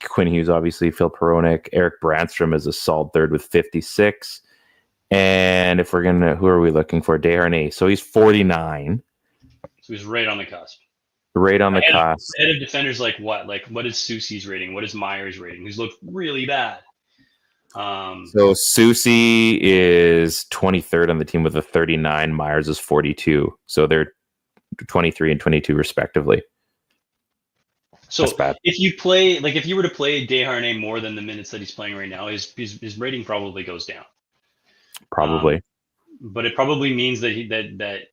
S2: Quinn Hughes, obviously, Phil Peronic. Eric Brandstrom is a solid third with 56. And if we're going to, who are we looking for? Desharnais. So he's 49.
S3: So he's right on the cusp.
S2: Right on the cusp.
S3: Head of defenders like what? Like, what is Soucy's rating? What is Myers' rating? He's looked really bad.
S2: So Soucy is 23rd on the team with a 39. Myers is 42. So they're 23 and 22 respectively.
S3: So if you were to play Desharnais more than the minutes that he's playing right now, his rating probably goes down.
S2: Probably.
S3: But it probably means that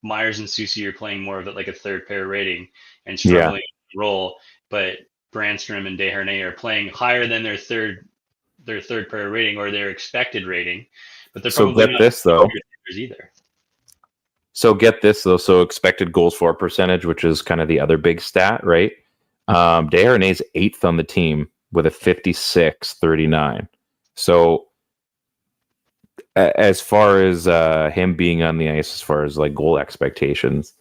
S3: Myers and Soucy are playing more of it like a third pair rating and struggling to roll, but Brandstrom and Desharnais are playing higher than their third pair rating or their expected rating. But they're probably not
S2: this though
S3: either.
S2: So get this though. So expected goals for percentage, which is kind of the other big stat, right? Desharnais 8th on the team with a 56-39. So as far as him being on the ice, as far as like goal expectations,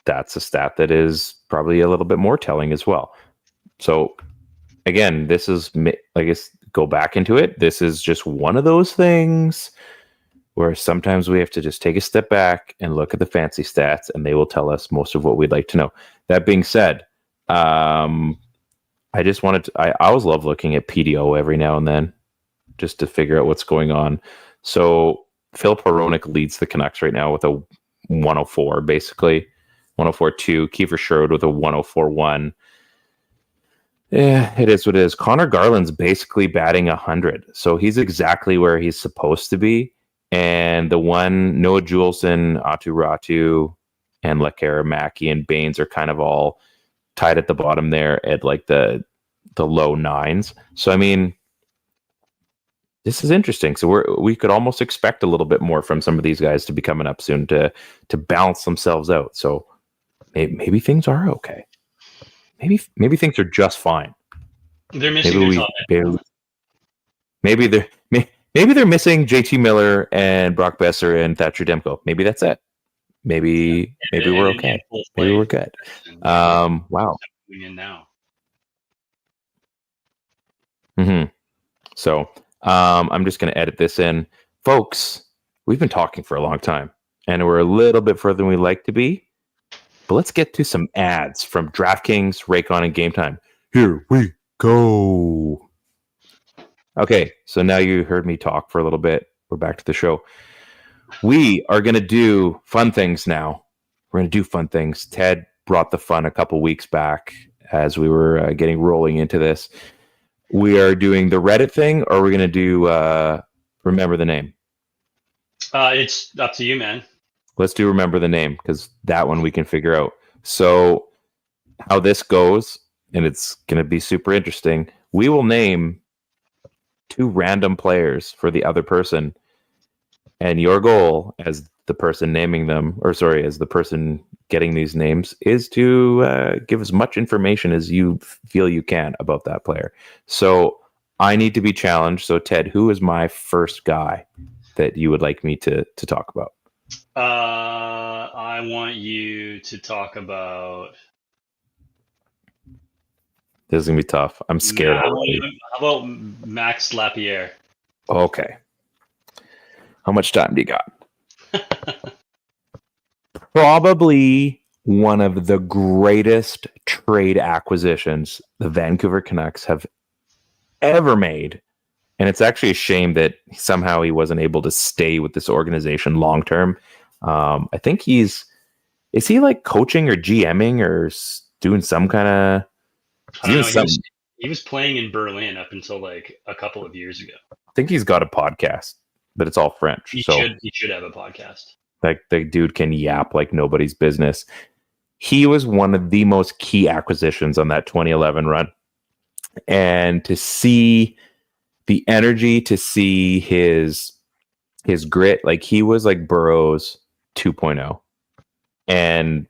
S2: that's a stat that is probably a little bit more telling as well. So again, this is, I guess, go back into it. This is just one of those things where sometimes we have to just take a step back and look at the fancy stats, and they will tell us most of what we'd like to know. That being said, I just wanted to, I always love looking at PDO every now and then just to figure out what's going on. So Phil Peronic leads the Canucks right now with a 104, basically 104.2. Kiefer Sherwood with a 104.1. Yeah, it is what it is. Connor Garland's basically batting 100, so he's exactly where he's supposed to be. And the one, Noah Juleson, Atu Ratu, and Lekara Mackey and Baines are kind of all tied at the bottom there at like the low 9s. So I mean, this is interesting. So we could almost expect a little bit more from some of these guys to be coming up soon to balance themselves out. So maybe things are okay. Maybe things are just fine.
S3: They're missing
S2: maybe they're missing JT Miller and Brock Boeser and Thatcher Demko. Maybe that's it. Maybe we're okay. Maybe we're good. Wow.
S3: Now.
S2: So I'm just going to edit this in. Folks, we've been talking for a long time, and we're a little bit further than we like to be. But let's get to some ads from DraftKings, Raycon, and Game Time. Here we go. Okay, so now you heard me talk for a little bit. We're back to the show. We are going to do fun things now. We're going to do fun things. Ted brought the fun a couple weeks back as we were getting rolling into this. We are doing the Reddit thing, or we're going to do Remember the Name?
S3: It's up to you, man.
S2: Let's do Remember the Name, because that one we can figure out. So how this goes, and it's going to be super interesting, we will name 2 random players for the other person, and your goal as the person naming them, as the person getting these names, is to give as much information as you feel you can about that player. So I need to be challenged. So Ted, who is my first guy that you would like me to talk about?
S3: I want you to talk about.
S2: This is gonna be tough. I'm scared.
S3: How about Max Lapierre?
S2: Okay. How much time do you got? Probably one of the greatest trade acquisitions the Vancouver Canucks have ever made. And it's actually a shame that somehow he wasn't able to stay with this organization long term. I think is he like coaching or GMing or doing some kind of?
S3: I don't know. He was playing in Berlin up until like a couple of years ago.
S2: I think he's got a podcast, but it's all French.
S3: He should have a podcast.
S2: Like the dude can yap like nobody's business. He was one of the most key acquisitions on that 2011 run, and to see the energy, to see his grit, like he was like Burrows 2.0.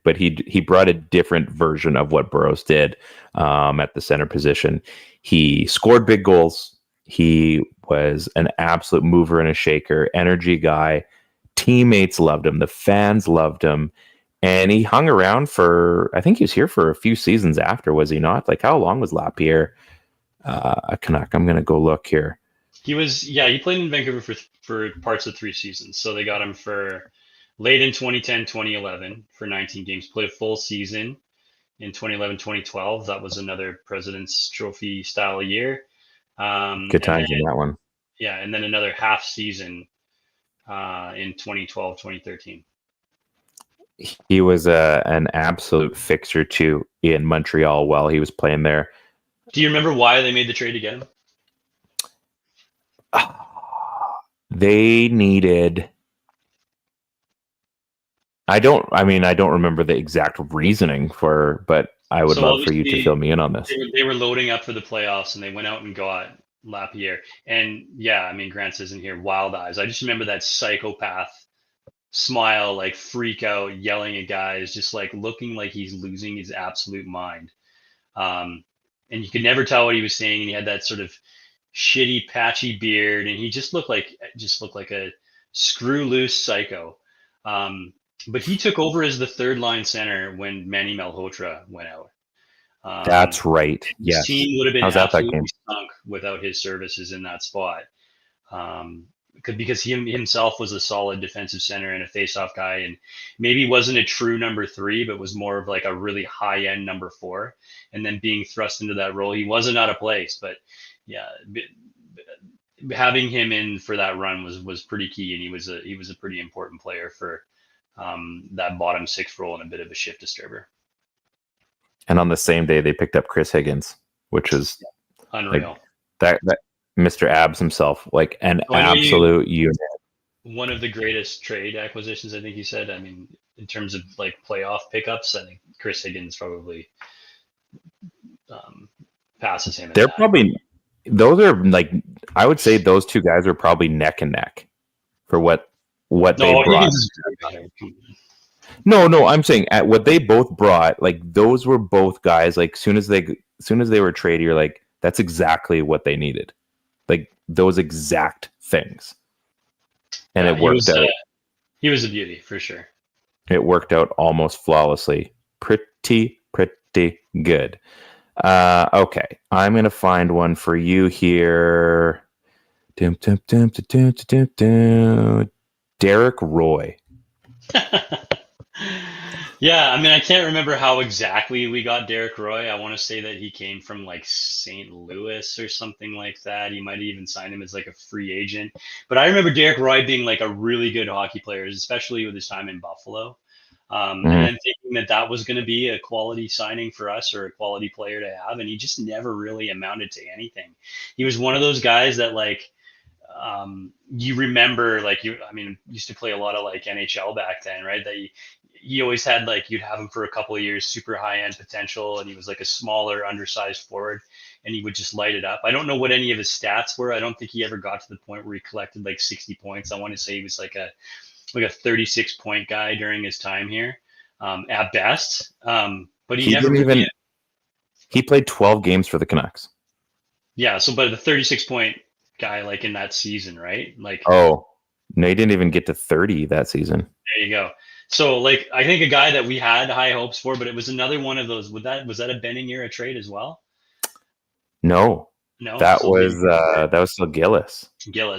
S2: But he brought a different version of what Burrows did at the center position. He scored big goals. He was an absolute mover and a shaker, energy guy. Teammates loved him. The fans loved him. And he hung around for, I think he was here for a few seasons after, was he not? Like, how long was Lapierre a Canuck? I'm going to go look here.
S3: He played in Vancouver for parts of 3 seasons. So they got him for late in 2010, 2011 for 19 games. Played a full season in 2011, 2012. That was another President's Trophy style year.
S2: Good times in that one.
S3: Yeah, and then another half season in 2012, 2013.
S2: He was an absolute fixture too in Montreal while he was playing there.
S3: Do you remember why they made the trade to get him?
S2: They needed. I don't remember the exact reasoning but I would love for you to fill me in on this.
S3: They were loading up for the playoffs and they went out and got Lapierre. And yeah, I mean, Grant's isn't here. Wild eyes. I just remember that psychopath smile, like freak out, yelling at guys, just like looking like he's losing his absolute mind. And you could never tell what he was saying. And he had that sort of shitty, patchy beard, and he just looked like a screw loose psycho. But he took over as the third line center when Manny Malhotra went out.
S2: That's right. Yes.
S3: His team would have been absolutely sunk without his services in that spot. Because he himself was a solid defensive center and a face-off guy, and maybe wasn't a true number 3, but was more of like a really high-end number 4. And then being thrust into that role, he wasn't out of place. But yeah, having him in for that run was pretty key, and he was a pretty important player for that bottom 6 role and a bit of a shift disturber.
S2: And on the same day, they picked up Chris Higgins, which is
S3: unreal.
S2: Like, that Mr. Abs himself, like an absolute unit.
S3: One of the greatest trade acquisitions, I think you said. I mean, in terms of like playoff pickups, I think Chris Higgins probably passes him.
S2: They're probably, those are like, I would say those two guys are probably neck and neck for what they brought. No, I'm saying at what they both brought, like those were both guys, like soon as they were traded, you're like, that's exactly what they needed. Like those exact things. And it worked out.
S3: He was a beauty for sure.
S2: It worked out almost flawlessly. Pretty good. Okay. I'm going to find one for you here. Derek Roy.
S3: Yeah, I mean, I can't remember how exactly we got Derek Roy. I want to say that he came from like St. Louis or something like that. He might even sign him as like a free agent. But I remember Derek Roy being like a really good hockey player, especially with his time in Buffalo. And then thinking that was going to be a quality signing for us or a quality player to have. And he just never really amounted to anything. He was one of those guys that like, you remember, like used to play a lot of like NHL back then, right? That he always had like, you'd have him for a couple of years, super high end potential. And he was like a smaller, undersized forward, and he would just light it up. I don't know what any of his stats were. I don't think he ever got to the point where he collected like 60 points. I want to say he was like a 36 point guy during his time here, at best. But he never
S2: didn't even, he played 12 games for the Canucks.
S3: Yeah. So, but the 36 point guy, like in that season, right? Like,
S2: oh no, he didn't even get to 30 that season.
S3: There you go. So like, I think a guy that we had high hopes for, but it was another one of those. Was that a Benning era trade as well?
S2: No, that was still Gillis.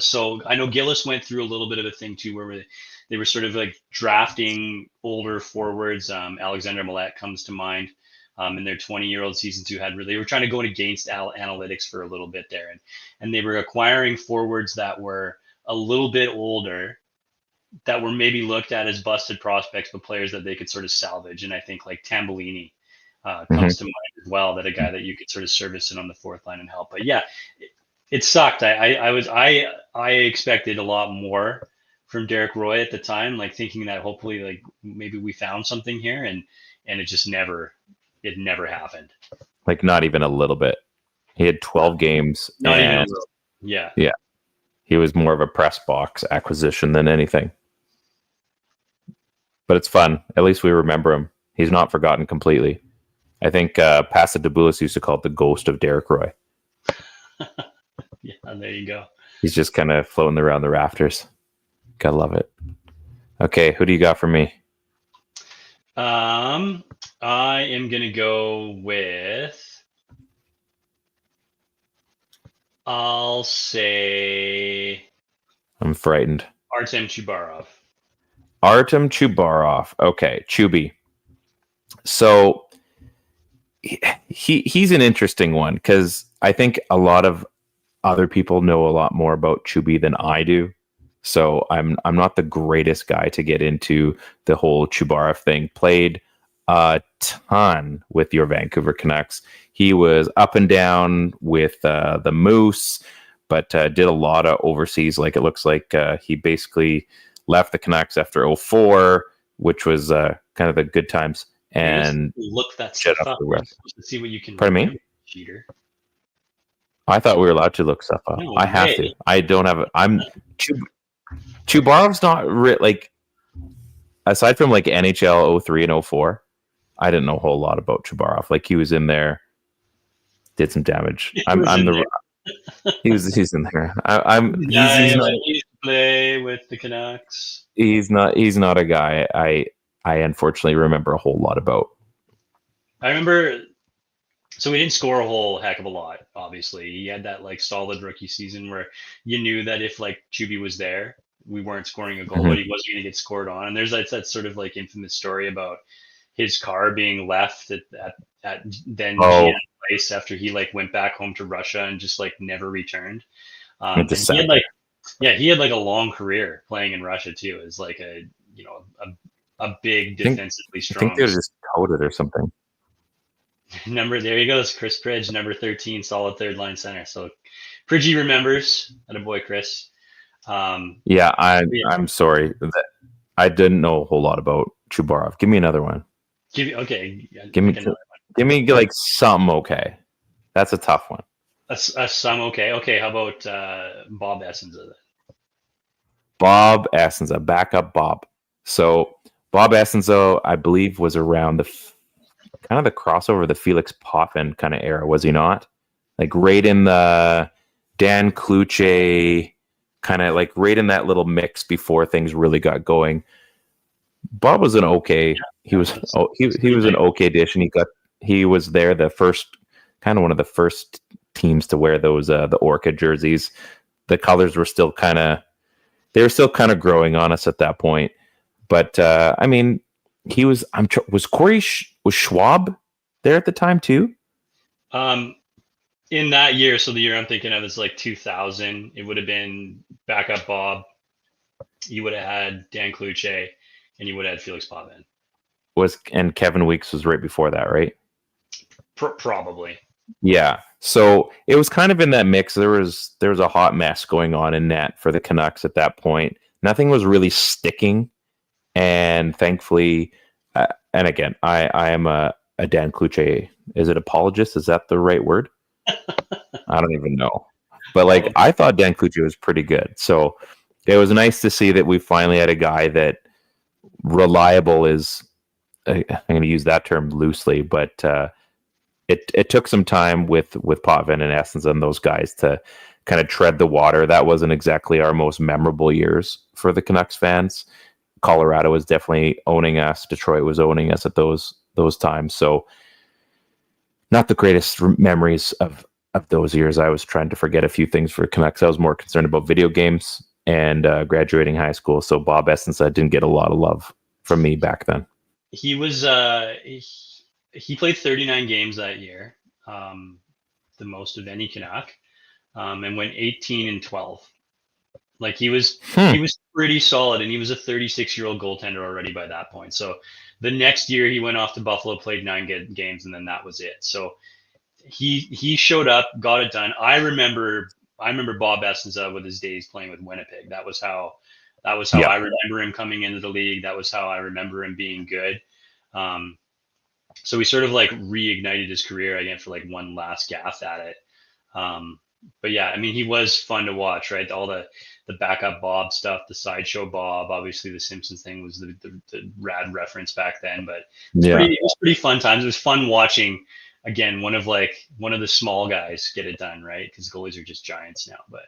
S3: So I know Gillis went through a little bit of a thing too, where they were sort of like drafting older forwards. Alexander Millette comes to mind. In their 20-year-old seasons who they were trying to go against analytics for a little bit there. And they were acquiring forwards that were a little bit older, that were maybe looked at as busted prospects, but players that they could sort of salvage. And I think like Tambellini comes to mind as well, that a guy that you could sort of service in on the fourth line and help. But yeah, it sucked. I expected a lot more from Derek Roy at the time, like thinking that hopefully like maybe we found something here, and it just never happened.
S2: Like not even a little bit. He had 12 games.
S3: Not even a little. Yeah.
S2: Yeah. He was more of a press box acquisition than anything. But it's fun. At least we remember him. He's not forgotten completely. I think Pasadaboulos used to call it the ghost of Derek Roy.
S3: Yeah, there you go.
S2: He's just kind of floating around the rafters. Gotta love it. Okay, who do you got for me?
S3: I am gonna go with. I'll say.
S2: I'm frightened.
S3: Artem Chubarov.
S2: Artem Chubarov. Okay, Chuby. So he's an interesting one because I think a lot of other people know a lot more about Chuby than I do. So I'm not the greatest guy to get into the whole Chubarov thing. Played a ton with your Vancouver Canucks. He was up and down with the Moose, but did a lot of overseas. Like it looks like he basically left the Canucks after 2004, which was kind of the good times. And
S3: look that stuff up to see what you can.
S2: Pardon me,
S3: cheater.
S2: I thought we were allowed to look stuff up.
S3: No
S2: I have to. I don't have it. Chubarov's not like, aside from like NHL 03 and 04, I didn't know a whole lot about Chubarov. Like he was in there, did some damage. He's in there. He's
S3: not, he play with the Canucks.
S2: He's not a guy I unfortunately remember a whole lot about.
S3: I remember. So we didn't score a whole heck of a lot. Obviously, he had that like solid rookie season where you knew that if like Chuby was there, we weren't scoring a goal, but he wasn't going to get scored on. And there's that sort of like infamous story about his car being left at then GM place after he like went back home to Russia and just like never returned. And he had like a long career playing in Russia too, as like a big defensively strong.
S2: I think they were just coded or something.
S3: There he goes, Chris Pridge, number 13, solid third line center. So Pridgey remembers. Atta boy, Chris. I'm sorry that I didn't know a whole lot about Chubarov. Give me another one. Give me like something okay. That's a tough one. Some okay. Okay, how about Bob Essenza?
S2: Bob Essenza, backup Bob. So Bob Essenza, I believe, was around the kind of the crossover, the Felix Potvin kind of era, was he not? Like right in the Dan Kluche, kind of like right in that little mix before things really got going. Bob was an okay. He was an okay addition. He was there the first, kind of one of the first teams to wear those the Orca jerseys. The colors were still kind of growing on us at that point. But I mean, he was. Was Schwab there at the time too?
S3: In that year, so the year I'm thinking of is like 2000. It would have been backup Bob. You would have had Dan Kluche, and you would have had Felix Potvin.
S2: And Kevin Weeks was right before that, right?
S3: Probably.
S2: Yeah. So it was kind of in that mix. There was a hot mess going on in net for the Canucks at that point. Nothing was really sticking, and thankfully. And again, I am a Dan Kluche. Is it apologist? Is that the right word? I don't even know. But like, I thought Dan Kluche was pretty good. So it was nice to see that we finally had a guy that reliable is. I'm going to use that term loosely, but it took some time with Potvin and Essence and those guys to kind of tread the water. That wasn't exactly our most memorable years for the Canucks fans. Colorado was definitely owning us. Detroit was owning us at those times. So not the greatest memories of those years. I was trying to forget a few things for Canucks. I was more concerned about video games and graduating high school. So Bob Essensa didn't get a lot of love from me back then.
S3: He was he played 39 games that year, the most of any Canuck, and went 18-12. Like he was pretty solid, and he was a 36-year-old goaltender already by that point. So the next year he went off to Buffalo, played 9 games, and then that was it. So he showed up, got it done. I remember Bob Essensa with his days playing with Winnipeg. That was how I remember him coming into the league. That was how I remember him being good. So he sort of like reignited his career again for like one last gaff at it. But yeah, I mean, he was fun to watch, right? All the backup Bob stuff, the sideshow Bob. Obviously, the Simpsons thing was the rad reference back then. But it was pretty fun times. It was fun watching, again, one of the small guys get it done, right? Because goalies are just giants now. But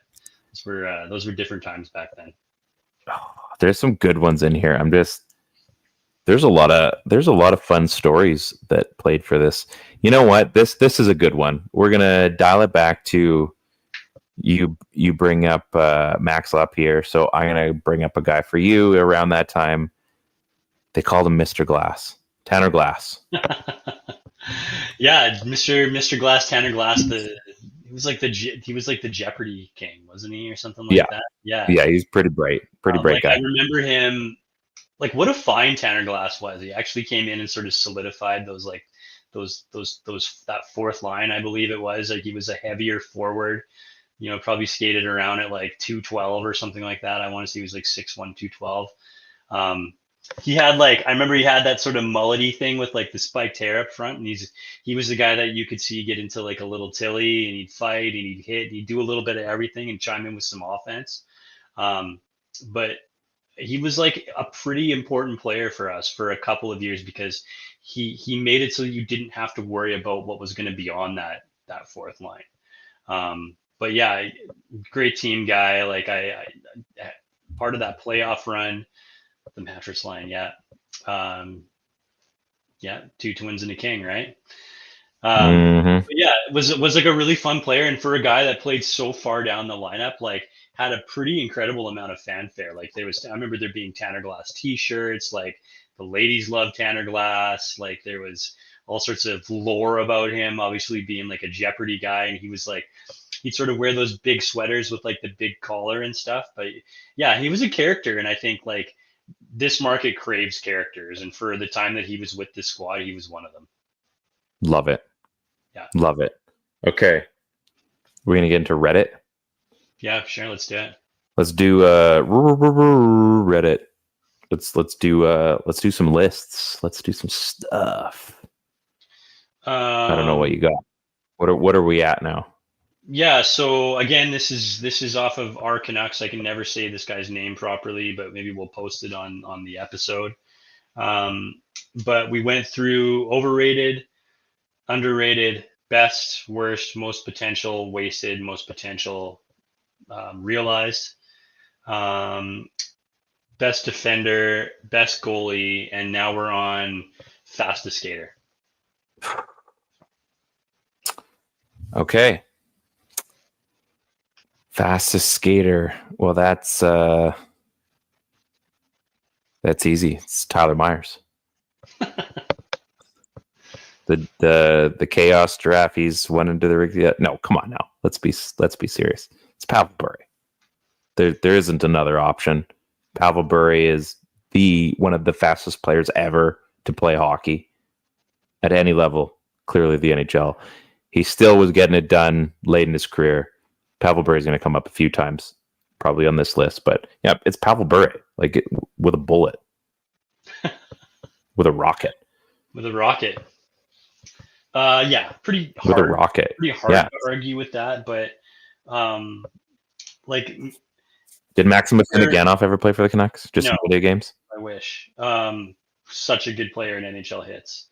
S3: those were different times back then.
S2: Oh, there's some good ones in here. There's a lot of fun stories that played for this. You know what? This is a good one. We're gonna dial it back to you bring up Max Lapierre, so I'm gonna bring up a guy for you around that time. They called him Mr. Glass, Tanner Glass.
S3: Yeah, Mr. Glass, Tanner Glass. He was like the Jeopardy king, wasn't he, or something like that? Yeah,
S2: he's pretty bright guy.
S3: I remember him. Like, what a fine Tanner Glass was. He actually came in and sort of solidified that fourth line, I believe it was. Like, he was a heavier forward, probably skated around at like 212 or something like that. I want to say he was like 6'1", 212. He had I remember he had that sort of mullety thing with like the spiked hair up front, and he was the guy that you could see get into like a little tilly, and he'd fight and he'd hit and he'd do a little bit of everything and chime in with some offense. But he was like a pretty important player for us for a couple of years because he made it so you didn't have to worry about what was going to be on that fourth line. But yeah, great team guy. Like I part of that playoff run, the mattress line. Yeah. 2 twins and a king, right? But yeah, it was like a really fun player. And for a guy that played so far down the lineup, like had a pretty incredible amount of fanfare. Like I remember there being Tanner Glass t-shirts, like the ladies loved Tanner Glass. Like there was all sorts of lore about him, obviously being like a Jeopardy guy. And he was like, he'd sort of wear those big sweaters with like the big collar and stuff. But yeah, he was a character. And I think like this market craves characters. And for the time that he was with this squad, he was one of them.
S2: Love it.
S3: Yeah.
S2: Love it. Okay. We're going to get into Reddit.
S3: Yeah, sure. Let's do it.
S2: Let's do Reddit. Let's do some lists. Let's do some stuff. I don't know what you got. What are we at now?
S3: Yeah. So again, this is off of our Canucks. I can never say this guy's name properly, but maybe we'll post it on the episode. But we went through overrated, underrated, best, worst, most potential, wasted, most potential, realized, best defender, best goalie, and now we're on fastest skater.
S2: Okay. Fastest skater. Well, that's easy. It's Tyler Myers. The chaos giraffe. He's went into the rig. No, come on now. Let's be serious. It's Pavel Bure. There isn't another option. Pavel Bure is one of the fastest players ever to play hockey at any level. Clearly, the NHL. He still was getting it done late in his career. Pavel Bure is going to come up a few times, probably on this list. But yeah, it's Pavel Bure, with a bullet, with a rocket.
S3: With a rocket. Yeah, pretty hard.
S2: With a rocket.
S3: Pretty hard to argue with that, but
S2: did Maximus Afinogenov ever play for the Canucks? Just in video games?
S3: I wish. Such a good player in NHL hits.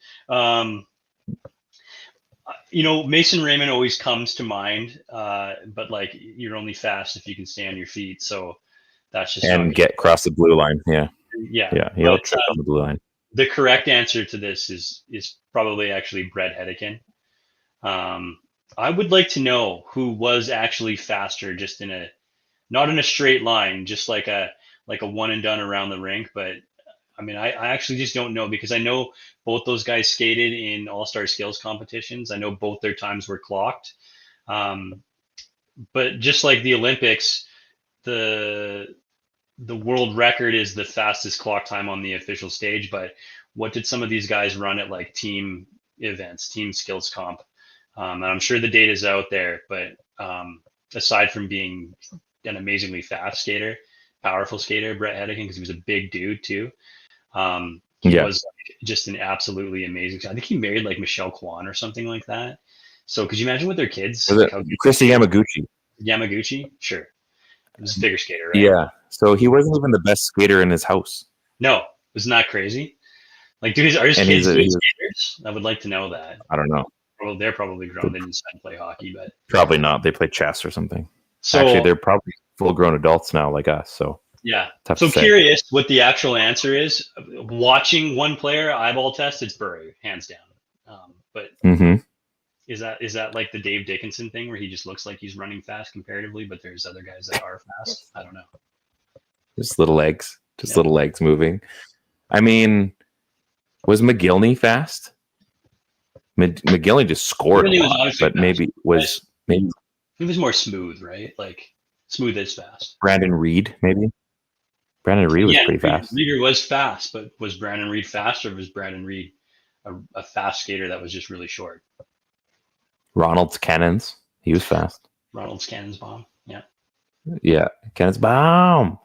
S3: Mason Raymond always comes to mind, but you're only fast if you can stay on your feet. So that's just
S2: get across the blue line. Yeah. He'll trip on the blue line.
S3: The correct answer to this is probably actually Brett Hedican. I would like to know who was actually faster just in a not in a straight line, just like a one and done around the rink. But I mean, I actually just don't know, because I know both those guys skated in all-star skills competitions. I know both their times were clocked. But just like the Olympics, the world record is the fastest clock time on the official stage. But what did some of these guys run at like team events, team skills comp? And I'm sure the data's out there, but aside from being an amazingly fast skater, powerful skater, Brett Hedican, because he was a big dude too. He was like just an absolutely amazing. I think he married like Michelle Kwan or something like that. So could you imagine with their kids?
S2: Like Christy Yamaguchi.
S3: Yamaguchi? Sure. He was a bigger skater, right?
S2: Yeah. So he wasn't even the best skater in his house.
S3: No. Wasn't that crazy? Like, dude, are his kids good skaters? I would like to know that.
S2: I don't know.
S3: Well, they're probably grown. They didn't play hockey, but
S2: probably not. They play chess or something.
S3: So
S2: actually, they're probably full-grown adults now, like us. So
S3: yeah. So curious what the actual answer is. Watching one player eyeball test, it's Burry, hands down. But is that like the Dave Dickinson thing where he just looks like he's running fast comparatively, but there's other guys that are fast? I don't know.
S2: Just little legs, little legs moving. I mean, was McGillney fast? McGillney just scored a lot, but maybe
S3: he was more smooth, right? Like smooth as fast.
S2: Brandon Reed, maybe. Brandon Reed was pretty fast.
S3: Reeder was fast, but was Brandon Reed fast, or was Brandon Reed a fast skater that was just really short?
S2: Ronald's Cannons, he was fast.
S3: Ronald's Cannons bomb, yeah.
S2: Yeah, Cannons bomb.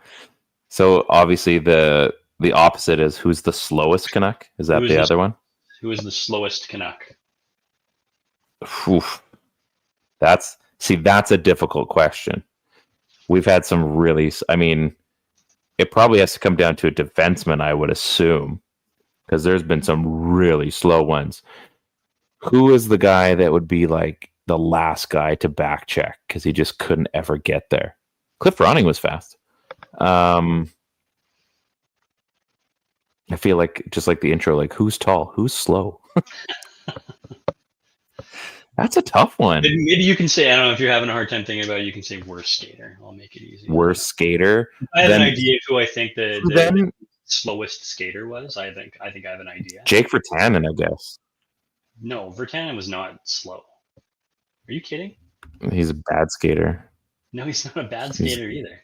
S2: So obviously the opposite is who's the slowest Canuck? Is that the other one? Who
S3: is the slowest Canuck?
S2: Oof. That's a difficult question. We've had some really, I mean, it probably has to come down to a defenseman, I would assume, because there's been some really slow ones. Who is the guy that would be like the last guy to back check because he just couldn't ever get there? Cliff Ronning was fast. I feel like, just like the intro, like who's tall, who's slow? That's a tough one.
S3: Maybe you can say, I don't know if you're having a hard time thinking about it, you can say worst skater. I'll make it easy.
S2: Worst skater?
S3: I have an idea of who I think the slowest skater was. I think I have an idea.
S2: Jake Virtanen, I guess.
S3: No, Virtanen was not slow. Are you kidding?
S2: He's a bad skater.
S3: No, he's not a bad skater either.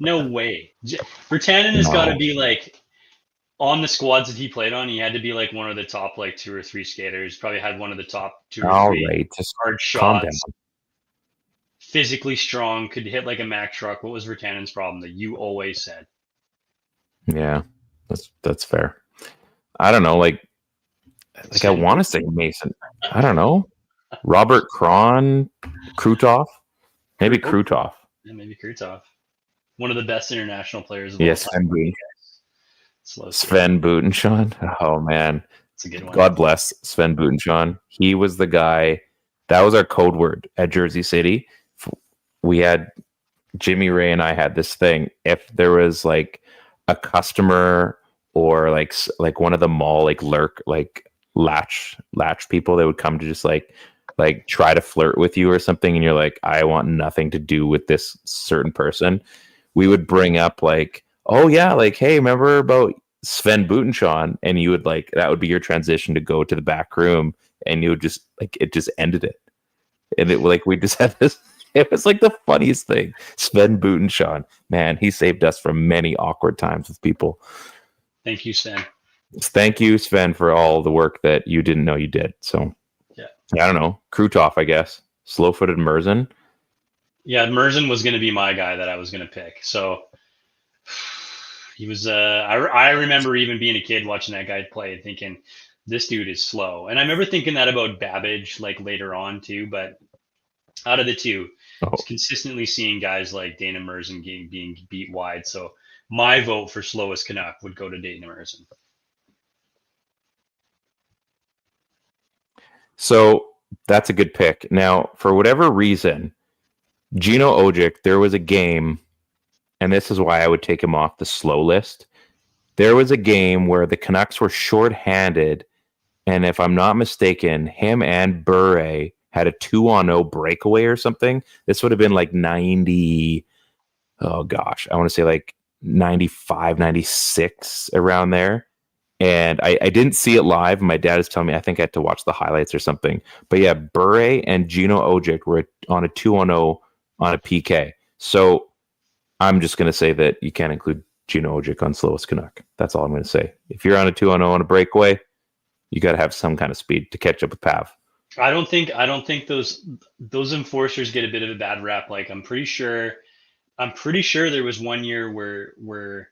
S3: No way. Virtanen has got to be like, on the squads that he played on, he had to be like one of the top like 2 or 3 skaters. Probably had one of the top 2 or 3
S2: right. Just
S3: hard shots. Physically strong, could hit like a Mack truck. What was Virtanen's problem that you always said?
S2: Yeah, that's fair. I don't know, like I want to say Mason. I don't know. Robert Cron, Krutov, maybe Krutov.
S3: Yeah, maybe Krutov. One of the best international players of
S2: all
S3: time.
S2: Sven Butenschon. Oh man,
S3: it's a good one.
S2: God bless Sven Butenschon. He was the guy. That was our code word at Jersey City. We had Jimmy Ray and I had this thing. If there was like a customer or like one of the mall latch people that would come to just like try to flirt with you or something, and you're like, I want nothing to do with this certain person. We would bring up like, oh yeah, like, hey, remember about Sven Butenschon? And you would like, that would be your transition to go to the back room, and you would just like, it just ended it. And it like, we just had this, it was like the funniest thing. Sven Butenschon, man, he saved us from many awkward times with people.
S3: Thank you, Sven.
S2: Thank you, Sven, for all the work that you didn't know you did. So
S3: yeah,
S2: I don't know. Krutov, I guess. Slow-footed Merzen.
S3: Yeah, Merzen was going to be my guy that I was going to pick. So he was. I remember even being a kid watching that guy play, thinking this dude is slow. And I remember thinking that about Babbage like later on too. But out of the two, consistently seeing guys like Dana Merzen being beat wide. So my vote for slowest Canuck would go to Dana Merzen.
S2: So that's a good pick. Now, for whatever reason, Gino Ojic, there was a game, and this is why I would take him off the slow list. There was a game where the Canucks were shorthanded, and if I'm not mistaken, him and Bure had a 2-on-0 breakaway or something. This would have been like 90. Oh gosh, I want to say like 95, 96 around there. And I didn't see it live. My dad is telling me I think I had to watch the highlights or something. But yeah, Bure and Gino Ojic were on a 2-on-0 on a PK. So I'm just going to say that you can't include Gino Ojic on slowest Canuck. That's all I'm going to say. If you're on a 2-on-0 on a breakaway, you got to have some kind of speed to catch up with Pav.
S3: I don't think those enforcers get a bit of a bad rap. Like I'm pretty sure there was one year where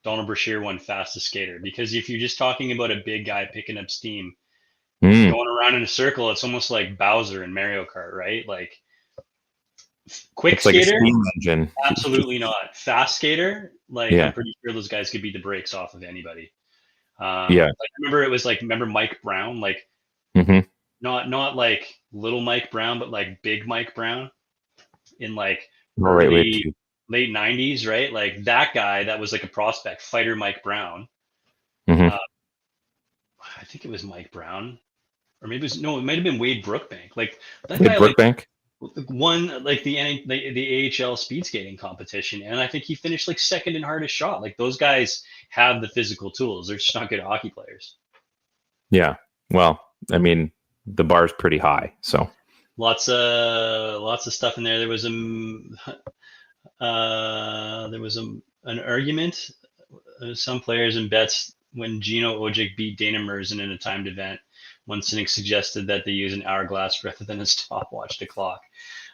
S3: Donald Brashear won fastest skater, because if you're just talking about a big guy picking up steam, going around in a circle, it's almost like Boeser in Mario Kart, right? Like quick
S2: it's like
S3: skater,
S2: a steam engine.
S3: absolutely not. Fast skater, like
S2: Yeah.
S3: I'm pretty sure those guys could beat the brakes off of anybody.
S2: Yeah.
S3: Like remember Mike Brown, like
S2: Mm-hmm.
S3: not like little Mike Brown, but like big Mike Brown in like
S2: Right.
S3: late 90s, right? Like that guy that was like a prospect, fighter Mike Brown.
S2: Mm-hmm.
S3: I think it was Mike Brown, or maybe it might have been Wade Brookbank. Like that
S2: Wade
S3: guy
S2: Brookbank?
S3: won like the AHL speed skating competition, and I think he finished like second in hardest shot. Like those guys have the physical tools. They're just not good hockey players.
S2: Yeah. Well, I mean, the bar's pretty high, so
S3: Lots of stuff in there. There was an argument. Some players and bets when Gino Ojic beat Dana Merzen in a timed event. One cynic suggested that they use an hourglass rather than a stopwatch to clock.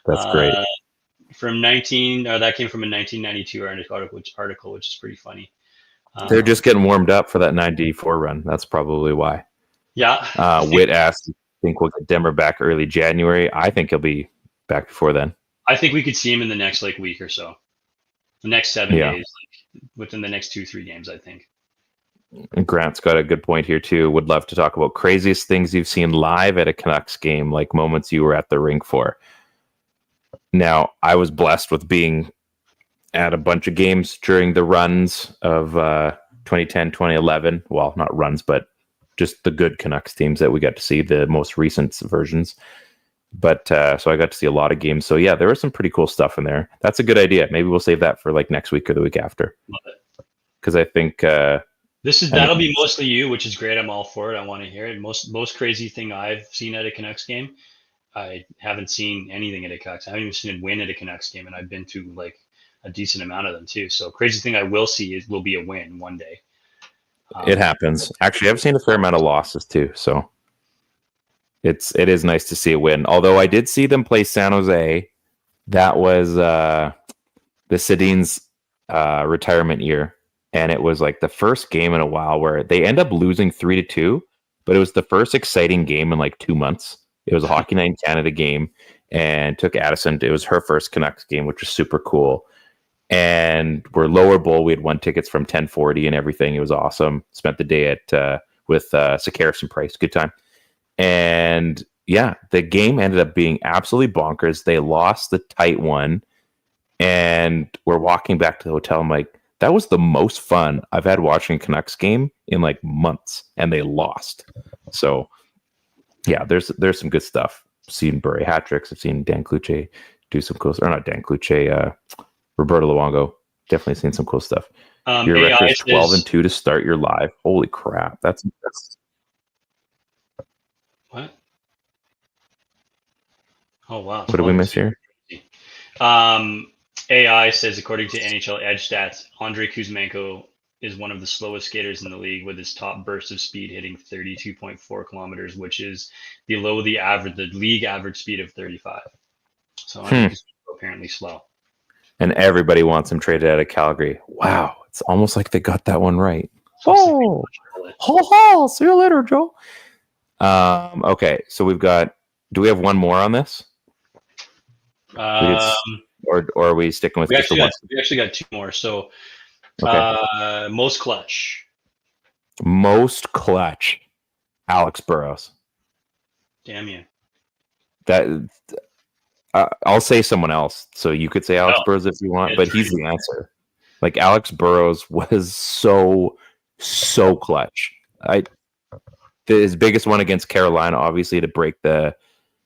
S2: that's great.
S3: That came from a 1992 article, which is pretty funny.
S2: They're just getting warmed up for that 94 run. That's probably why.
S3: Yeah.
S2: Witt asked, think we'll get Demmer back early January. I think he'll be back before then.
S3: I think we could see him in the next like week or so. The next 7 days, like within the next 2-3 games, I think.
S2: And Grant's got a good point here too. Would love to talk about craziest things you've seen live at a Canucks game, like moments you were at the rink for. Now, I was blessed with being at a bunch of games during the runs of 2010, 2011. Well, not runs, but just the good Canucks teams that we got to see, the most recent versions. But so I got to see a lot of games. So yeah, there was some pretty cool stuff in there. That's a good idea. Maybe we'll save that for like next week or the week after.
S3: Love it.
S2: Because I think
S3: that'll be mostly you, which is great. I'm all for it. I want to hear it. Most crazy thing I've seen at a Canucks game. I haven't seen anything at a Canucks. I haven't even seen a win at a Canucks game, and I've been to like a decent amount of them too. So crazy thing I will see will be a win one day.
S2: It happens. Actually, I've seen a fair amount of losses too, so it is nice to see a win. Although I did see them play San Jose. That was the Sedin's retirement year, and it was like the first game in a while where they end up losing 3-2, but it was the first exciting game in like 2 months. It was a Hockey Night in Canada game, and took Addison. It was her first Canucks game, which was super cool. And we're lower bowl. We had won tickets from 1040 and everything. It was awesome. Spent the day at with Sakaris and Price. Good time. And yeah, the game ended up being absolutely bonkers. They lost the tight one, and we're walking back to the hotel. I'm like, that was the most fun I've had watching a Canucks game in like months, and they lost. So yeah, there's some good stuff. I've seen Bure hat tricks. I've seen Dan Cloutier do some cool, or not Dan Cloutier, Roberto Luongo. Definitely seen some cool stuff. Your record is 12-2 to start your live. Holy crap. That's
S3: what? Oh wow.
S2: What did we miss here?
S3: AI says, according to NHL Edge Stats, Andrei Kuzmenko is one of the slowest skaters in the league, with his top burst of speed hitting 32.4 kilometers, which is below the league average speed of 35. So Andrei Kuzmenko apparently slow.
S2: And everybody wants him traded out of Calgary. Wow. It's almost like they got that one right. Oh, see you later, Joe. Okay. So do we have one more on this? Or are we sticking with
S3: we actually got two more. So okay. Most clutch.
S2: Alex Burrows.
S3: Damn you.
S2: That I'll say someone else, so you could say Alex Burrows if you want, but he's the answer. Like, Alex Burrows was so clutch. His biggest one against Carolina, obviously, to break the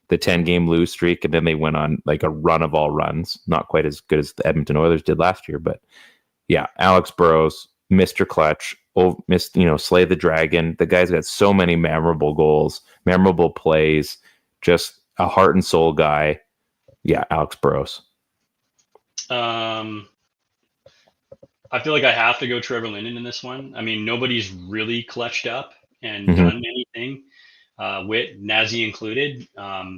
S2: the 10-game lose streak, and then they went on like a run of all runs. Not quite as good as the Edmonton Oilers did last year, but yeah, Alex Burrows, Mr. Clutch, slay the dragon. The guy's got so many memorable goals, memorable plays, just a heart and soul guy. Yeah, Alex Burrows.
S3: I feel like I have to go Trevor Linden in this one. I mean, nobody's really clutched up and done anything. Witt, Nazi included,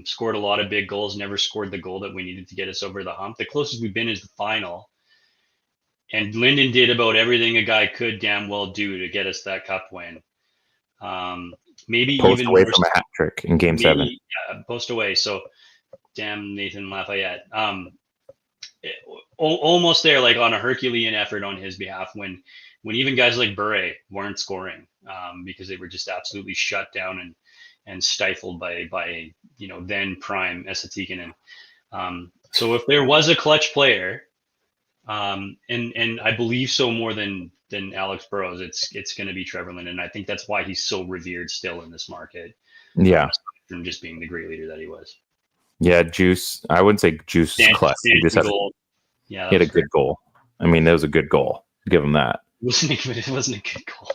S3: scored a lot of big goals, never scored the goal that we needed to get us over the hump. The closest we've been is the final. And Linden did about everything a guy could damn well do to get us that cup win. Maybe
S2: post
S3: even
S2: away from a hat trick in Game 7.
S3: Yeah, post away. So, damn Nathan Lafayette. Almost there, like on a Herculean effort on his behalf when even guys like Bure weren't scoring because they were just absolutely shut down and stifled by then prime Esa Tikkanen. So if there was a clutch player, and I believe so more than Alex Burrows, it's going to be Trevor Linden. And I think that's why he's so revered still in this market.
S2: Yeah,
S3: from just being the great leader that he was.
S2: Yeah, Juice. I wouldn't say Juice is clutch. He just had he had a good goal. I mean, that was a good goal. Give him that.
S3: It wasn't a good goal.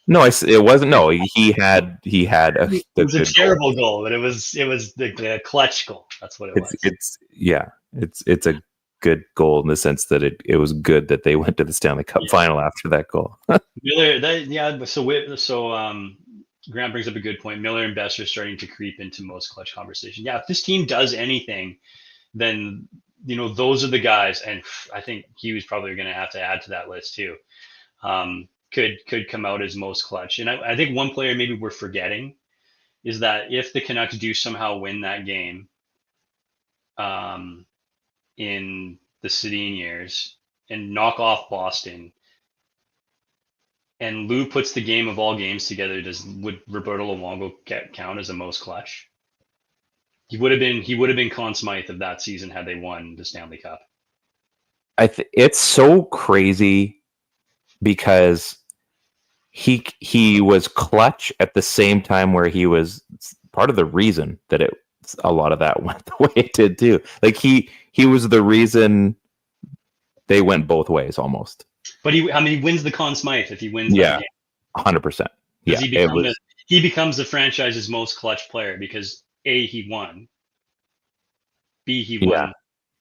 S2: No, it wasn't. No, he had it
S3: was a terrible goal, but it was the clutch goal. That's what it was.
S2: It's a good goal in the sense that it was good that they went to the Stanley Cup final after that goal.
S3: Miller, so Grant brings up a good point. Miller and Boeser are starting to creep into most clutch conversation. Yeah, if this team does anything, then those are the guys, and I think he was probably going to have to add to that list too. Could come out as most clutch. And I think one player maybe we're forgetting is that if the Canucks do somehow win that game in the Sedin years and knock off Boston, and Lou puts the game of all games together, would Roberto Luongo count as the most clutch? He would have been Conn Smythe of that season had they won the Stanley Cup.
S2: It's so crazy because he was clutch at the same time where he was part of the reason that a lot of that went the way it did too. Like he was the reason they went both ways almost. But
S3: he wins the Conn Smythe if he wins. Yeah,
S2: 100%. Yeah,
S3: he becomes the franchise's most clutch player because A, he won. B, he won.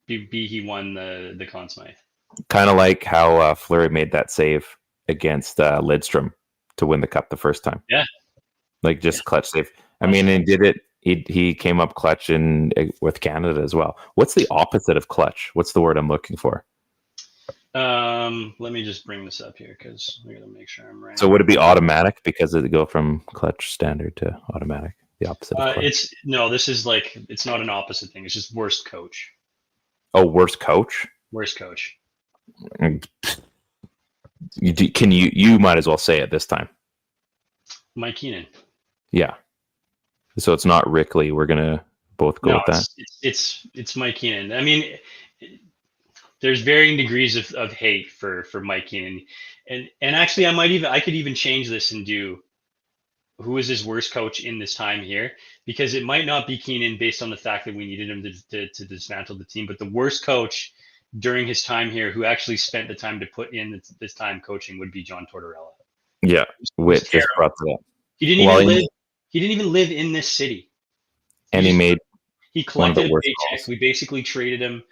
S2: Yeah.
S3: B, he won the Conn Smythe.
S2: Kind of like how Fleury made that save against Lidstrom to win the cup the first time.
S3: Yeah,
S2: like just clutch save. I mean, and did it. He came up clutch with Canada as well. What's the opposite of clutch? What's the word I'm looking for?
S3: Let me just bring this up here because we're gonna make sure I'm right.
S2: So would it be automatic because it go from clutch standard to automatic? The opposite. Of
S3: this is like it's not an opposite thing. It's just worst coach.
S2: Oh, worst coach.
S3: Worst coach.
S2: You might as well say it this time.
S3: Mike Keenan.
S2: Yeah. So it's not Rickley. We're gonna both go with that.
S3: It's Mike Keenan. I mean, there's varying degrees of hate for Mike Keenan, and actually I could even change this and do who is his worst coach in this time here, because it might not be Keenan based on the fact that we needed him to dismantle the team, but the worst coach during his time here who actually spent the time to put in this time coaching would be John Tortorella.
S2: Yeah, Witt just brought that up.
S3: He didn't even live in this city.
S2: And
S3: he collected a paycheck. We basically traded him.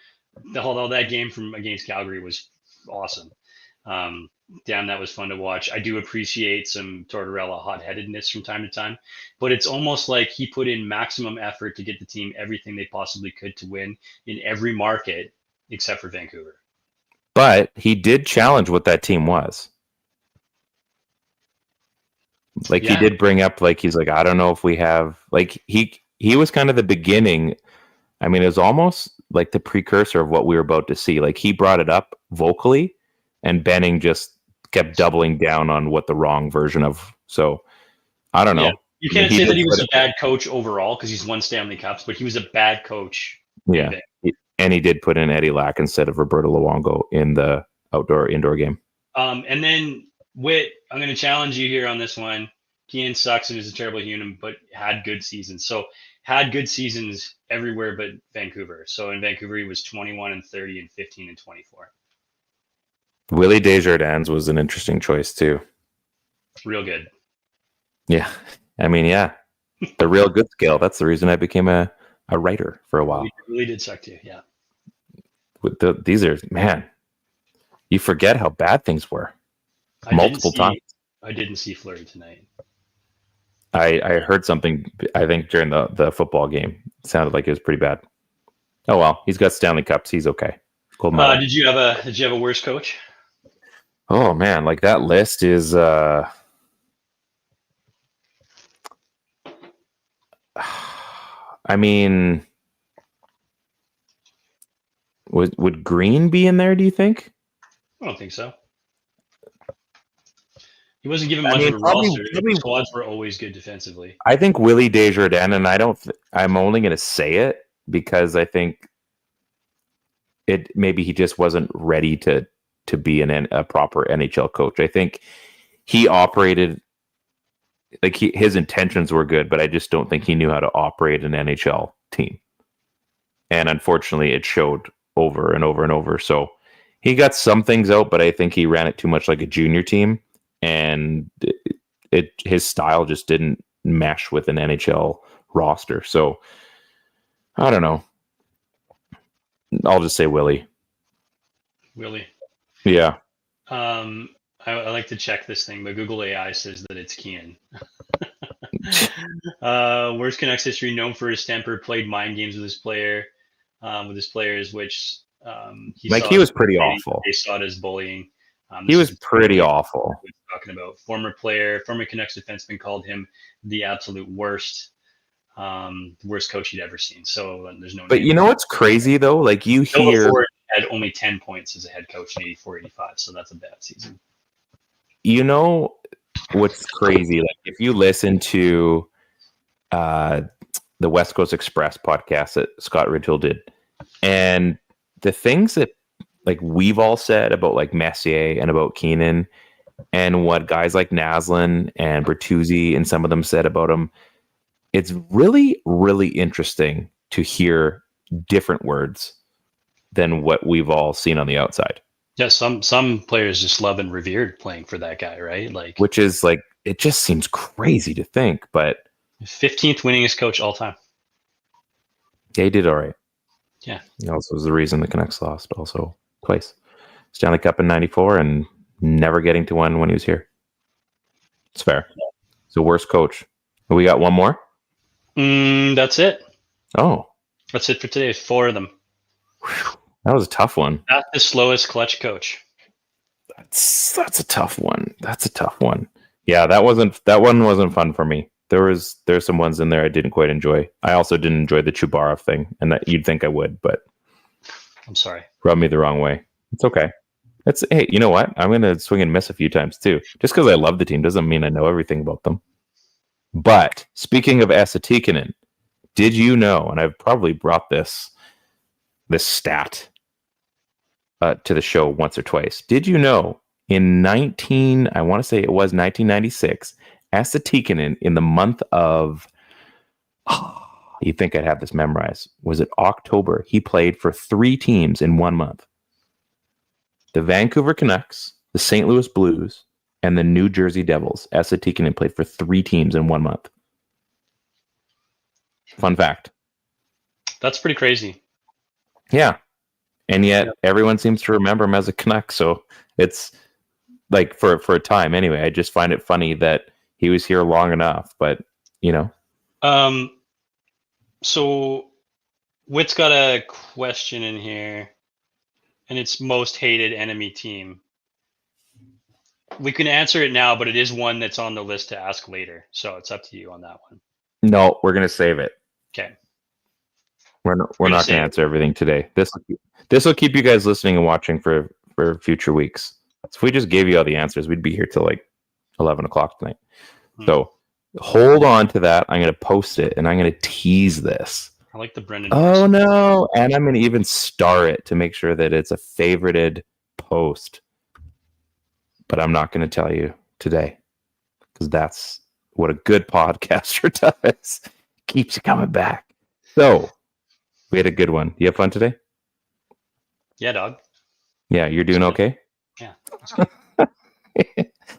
S3: Although that game against Calgary was awesome. Damn, that was fun to watch. I do appreciate some Tortorella hot-headedness from time to time, but it's almost like he put in maximum effort to get the team everything they possibly could to win in every market except for Vancouver.
S2: But he did challenge what that team was. Like he did bring up, like he's like, I don't know if we have, like he was kind of the beginning. I mean, it was almost like the precursor of what we were about to see. Like he brought it up vocally, and Benning just kept doubling down on what the wrong version of. So I don't know.
S3: Yeah. You can't say that he was a bad coach overall because he's won Stanley Cups, but he was a bad coach.
S2: Yeah, and he did put in Eddie Lack instead of Roberto Luongo in the indoor game.
S3: And then Witt, I'm going to challenge you here on this one. Keenan sucks and is a terrible human, but had good seasons. So had good seasons everywhere but Vancouver. So in Vancouver, he was 21 and 30 and 15 and 24.
S2: Willie Desjardins was an interesting choice too.
S3: Real good.
S2: Yeah. I mean, yeah. The real good scale. That's the reason I became a writer for a while.
S3: Really did suck too. Yeah.
S2: These are, man, you forget how bad things were multiple times.
S3: I didn't see Fleury tonight.
S2: I heard something, I think, during the football game. It sounded like it was pretty bad. Oh, well, he's got Stanley Cups. He's okay.
S3: Did you have a worse coach?
S2: Oh, man, like that list is... I mean, would Green be in there, do you think?
S3: I don't think so. He wasn't given much of a roster. The squads were always good defensively.
S2: I think Willie Desjardins, and I'm only going to say it because I think maybe he just wasn't ready to be a proper NHL coach. I think he operated like his intentions were good, but I just don't think he knew how to operate an NHL team. And unfortunately, it showed over and over and over. So he got some things out, but I think he ran it too much like a junior team. And his style just didn't mesh with an NHL roster. So I don't know. I'll just say Willie.
S3: Willie.
S2: Yeah.
S3: I like to check this thing, but Google AI says that it's Keenan. Worst Canucks history, known for his temper, played mind games with his players, which
S2: he was pretty awful.
S3: They saw it as bullying.
S2: He was pretty awful.
S3: Talking about former Canucks defenseman called him the absolute worst coach he'd ever seen. So there's no.
S2: But you know what's crazy though? Like you hear,
S3: had only 10 points as a head coach in 84-85, so that's a bad season.
S2: You know what's crazy? Like if you listen to the West Coast Express podcast that Scott Ridgell did, and the things that like we've all said about like Messier and about Keenan, and what guys like Naslin and Bertuzzi and some of them said about him, it's really, really interesting to hear different words than what we've all seen on the outside.
S3: Yeah, some players just love and revered playing for that guy, right? Like,
S2: which is like, it just seems crazy to think, but
S3: 15th winningest coach all time.
S2: Yeah, he did all right.
S3: Yeah.
S2: He also was the reason the Canucks lost also twice. Stanley Cup in 94 and never getting to one when he was here. It's fair. So worst coach. We got one more?
S3: That's it.
S2: Oh.
S3: That's it for today. 4 of them.
S2: Whew. That was a tough one.
S3: Not the slowest clutch coach.
S2: That's a tough one. That's a tough one. Yeah, that one wasn't fun for me. There's some ones in there I didn't quite enjoy. I also didn't enjoy the Chubarov thing, and that you'd think I would, but
S3: I'm sorry.
S2: Rubbed me the wrong way. It's okay. Hey, you know what? I'm gonna swing and miss a few times too. Just because I love the team doesn't mean I know everything about them. But speaking of Esa Tikkanen, did you know? And I've probably brought this stat to the show once or twice. Did you know in 1996, Esa Tikkanen in the month of, you'd think I'd have this memorized, was it October? He played for 3 teams in 1 month. The Vancouver Canucks, the St. Louis Blues, and the New Jersey Devils. Esa Tikkanen played for 3 teams in 1 month. Fun fact.
S3: That's pretty crazy.
S2: Yeah. And yet everyone seems to remember him as a Canuck. So it's like for a time anyway. I just find it funny that he was here long enough, but you know.
S3: So Witt's got a question in here, and it's most hated enemy team. We can answer it now, but it is one that's on the list to ask later. So it's up to you on that one.
S2: No, we're gonna save it.
S3: Okay.
S2: We're not going to answer everything today. This will keep you guys listening and watching for future weeks. So if we just gave you all the answers, we'd be here till like 11 o'clock tonight. So hold on to that. I'm going to post it and I'm going to tease this.
S3: I like the Brendan.
S2: Oh no! And I'm going to even star it to make sure that it's a favorited post. But I'm not going to tell you today because that's what a good podcaster does. Keeps you coming back. So we had a good one. You have fun today?
S3: Yeah, dog.
S2: Yeah, you're doing okay?
S3: Yeah.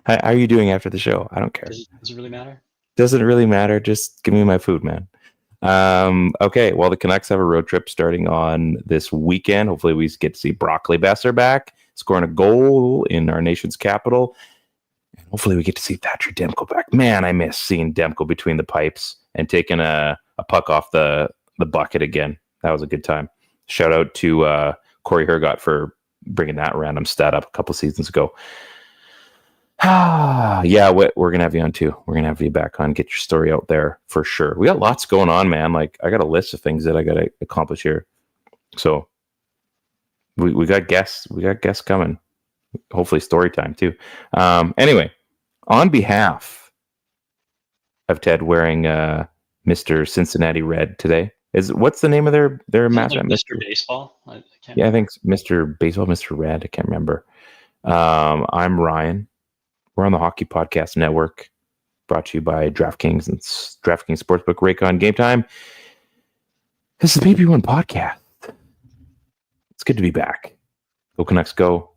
S2: How are you doing after the show? I don't care.
S3: Does it really matter?
S2: Doesn't really matter. Just give me my food, man. Okay, well, the Canucks have a road trip starting on this weekend. Hopefully we get to see Broccoli Boeser back, scoring a goal in our nation's capital. And hopefully we get to see Thatcher Demko back. Man, I miss seeing Demko between the pipes and taking a puck off the bucket again. That was a good time. Shout out to Corey Hergott for bringing that random stat up a couple seasons ago. Yeah, we're going to have you on too. We're going to have you back on. Get your story out there for sure. We got lots going on, man. Like, I got a list of things that I got to accomplish here. So we got guests. We got guests coming. Hopefully story time too. Anyway, on behalf of Ted wearing Mr. Cincinnati Red today, what's the name of their mascot?
S3: Like Mr. Baseball? I
S2: think Mr. Baseball, Mr. Red. I can't remember. I'm Ryan. We're on the Hockey Podcast Network, brought to you by DraftKings and DraftKings Sportsbook. Raycon Game Time. This is the PP1 Podcast. It's good to be back. Go Canucks, go.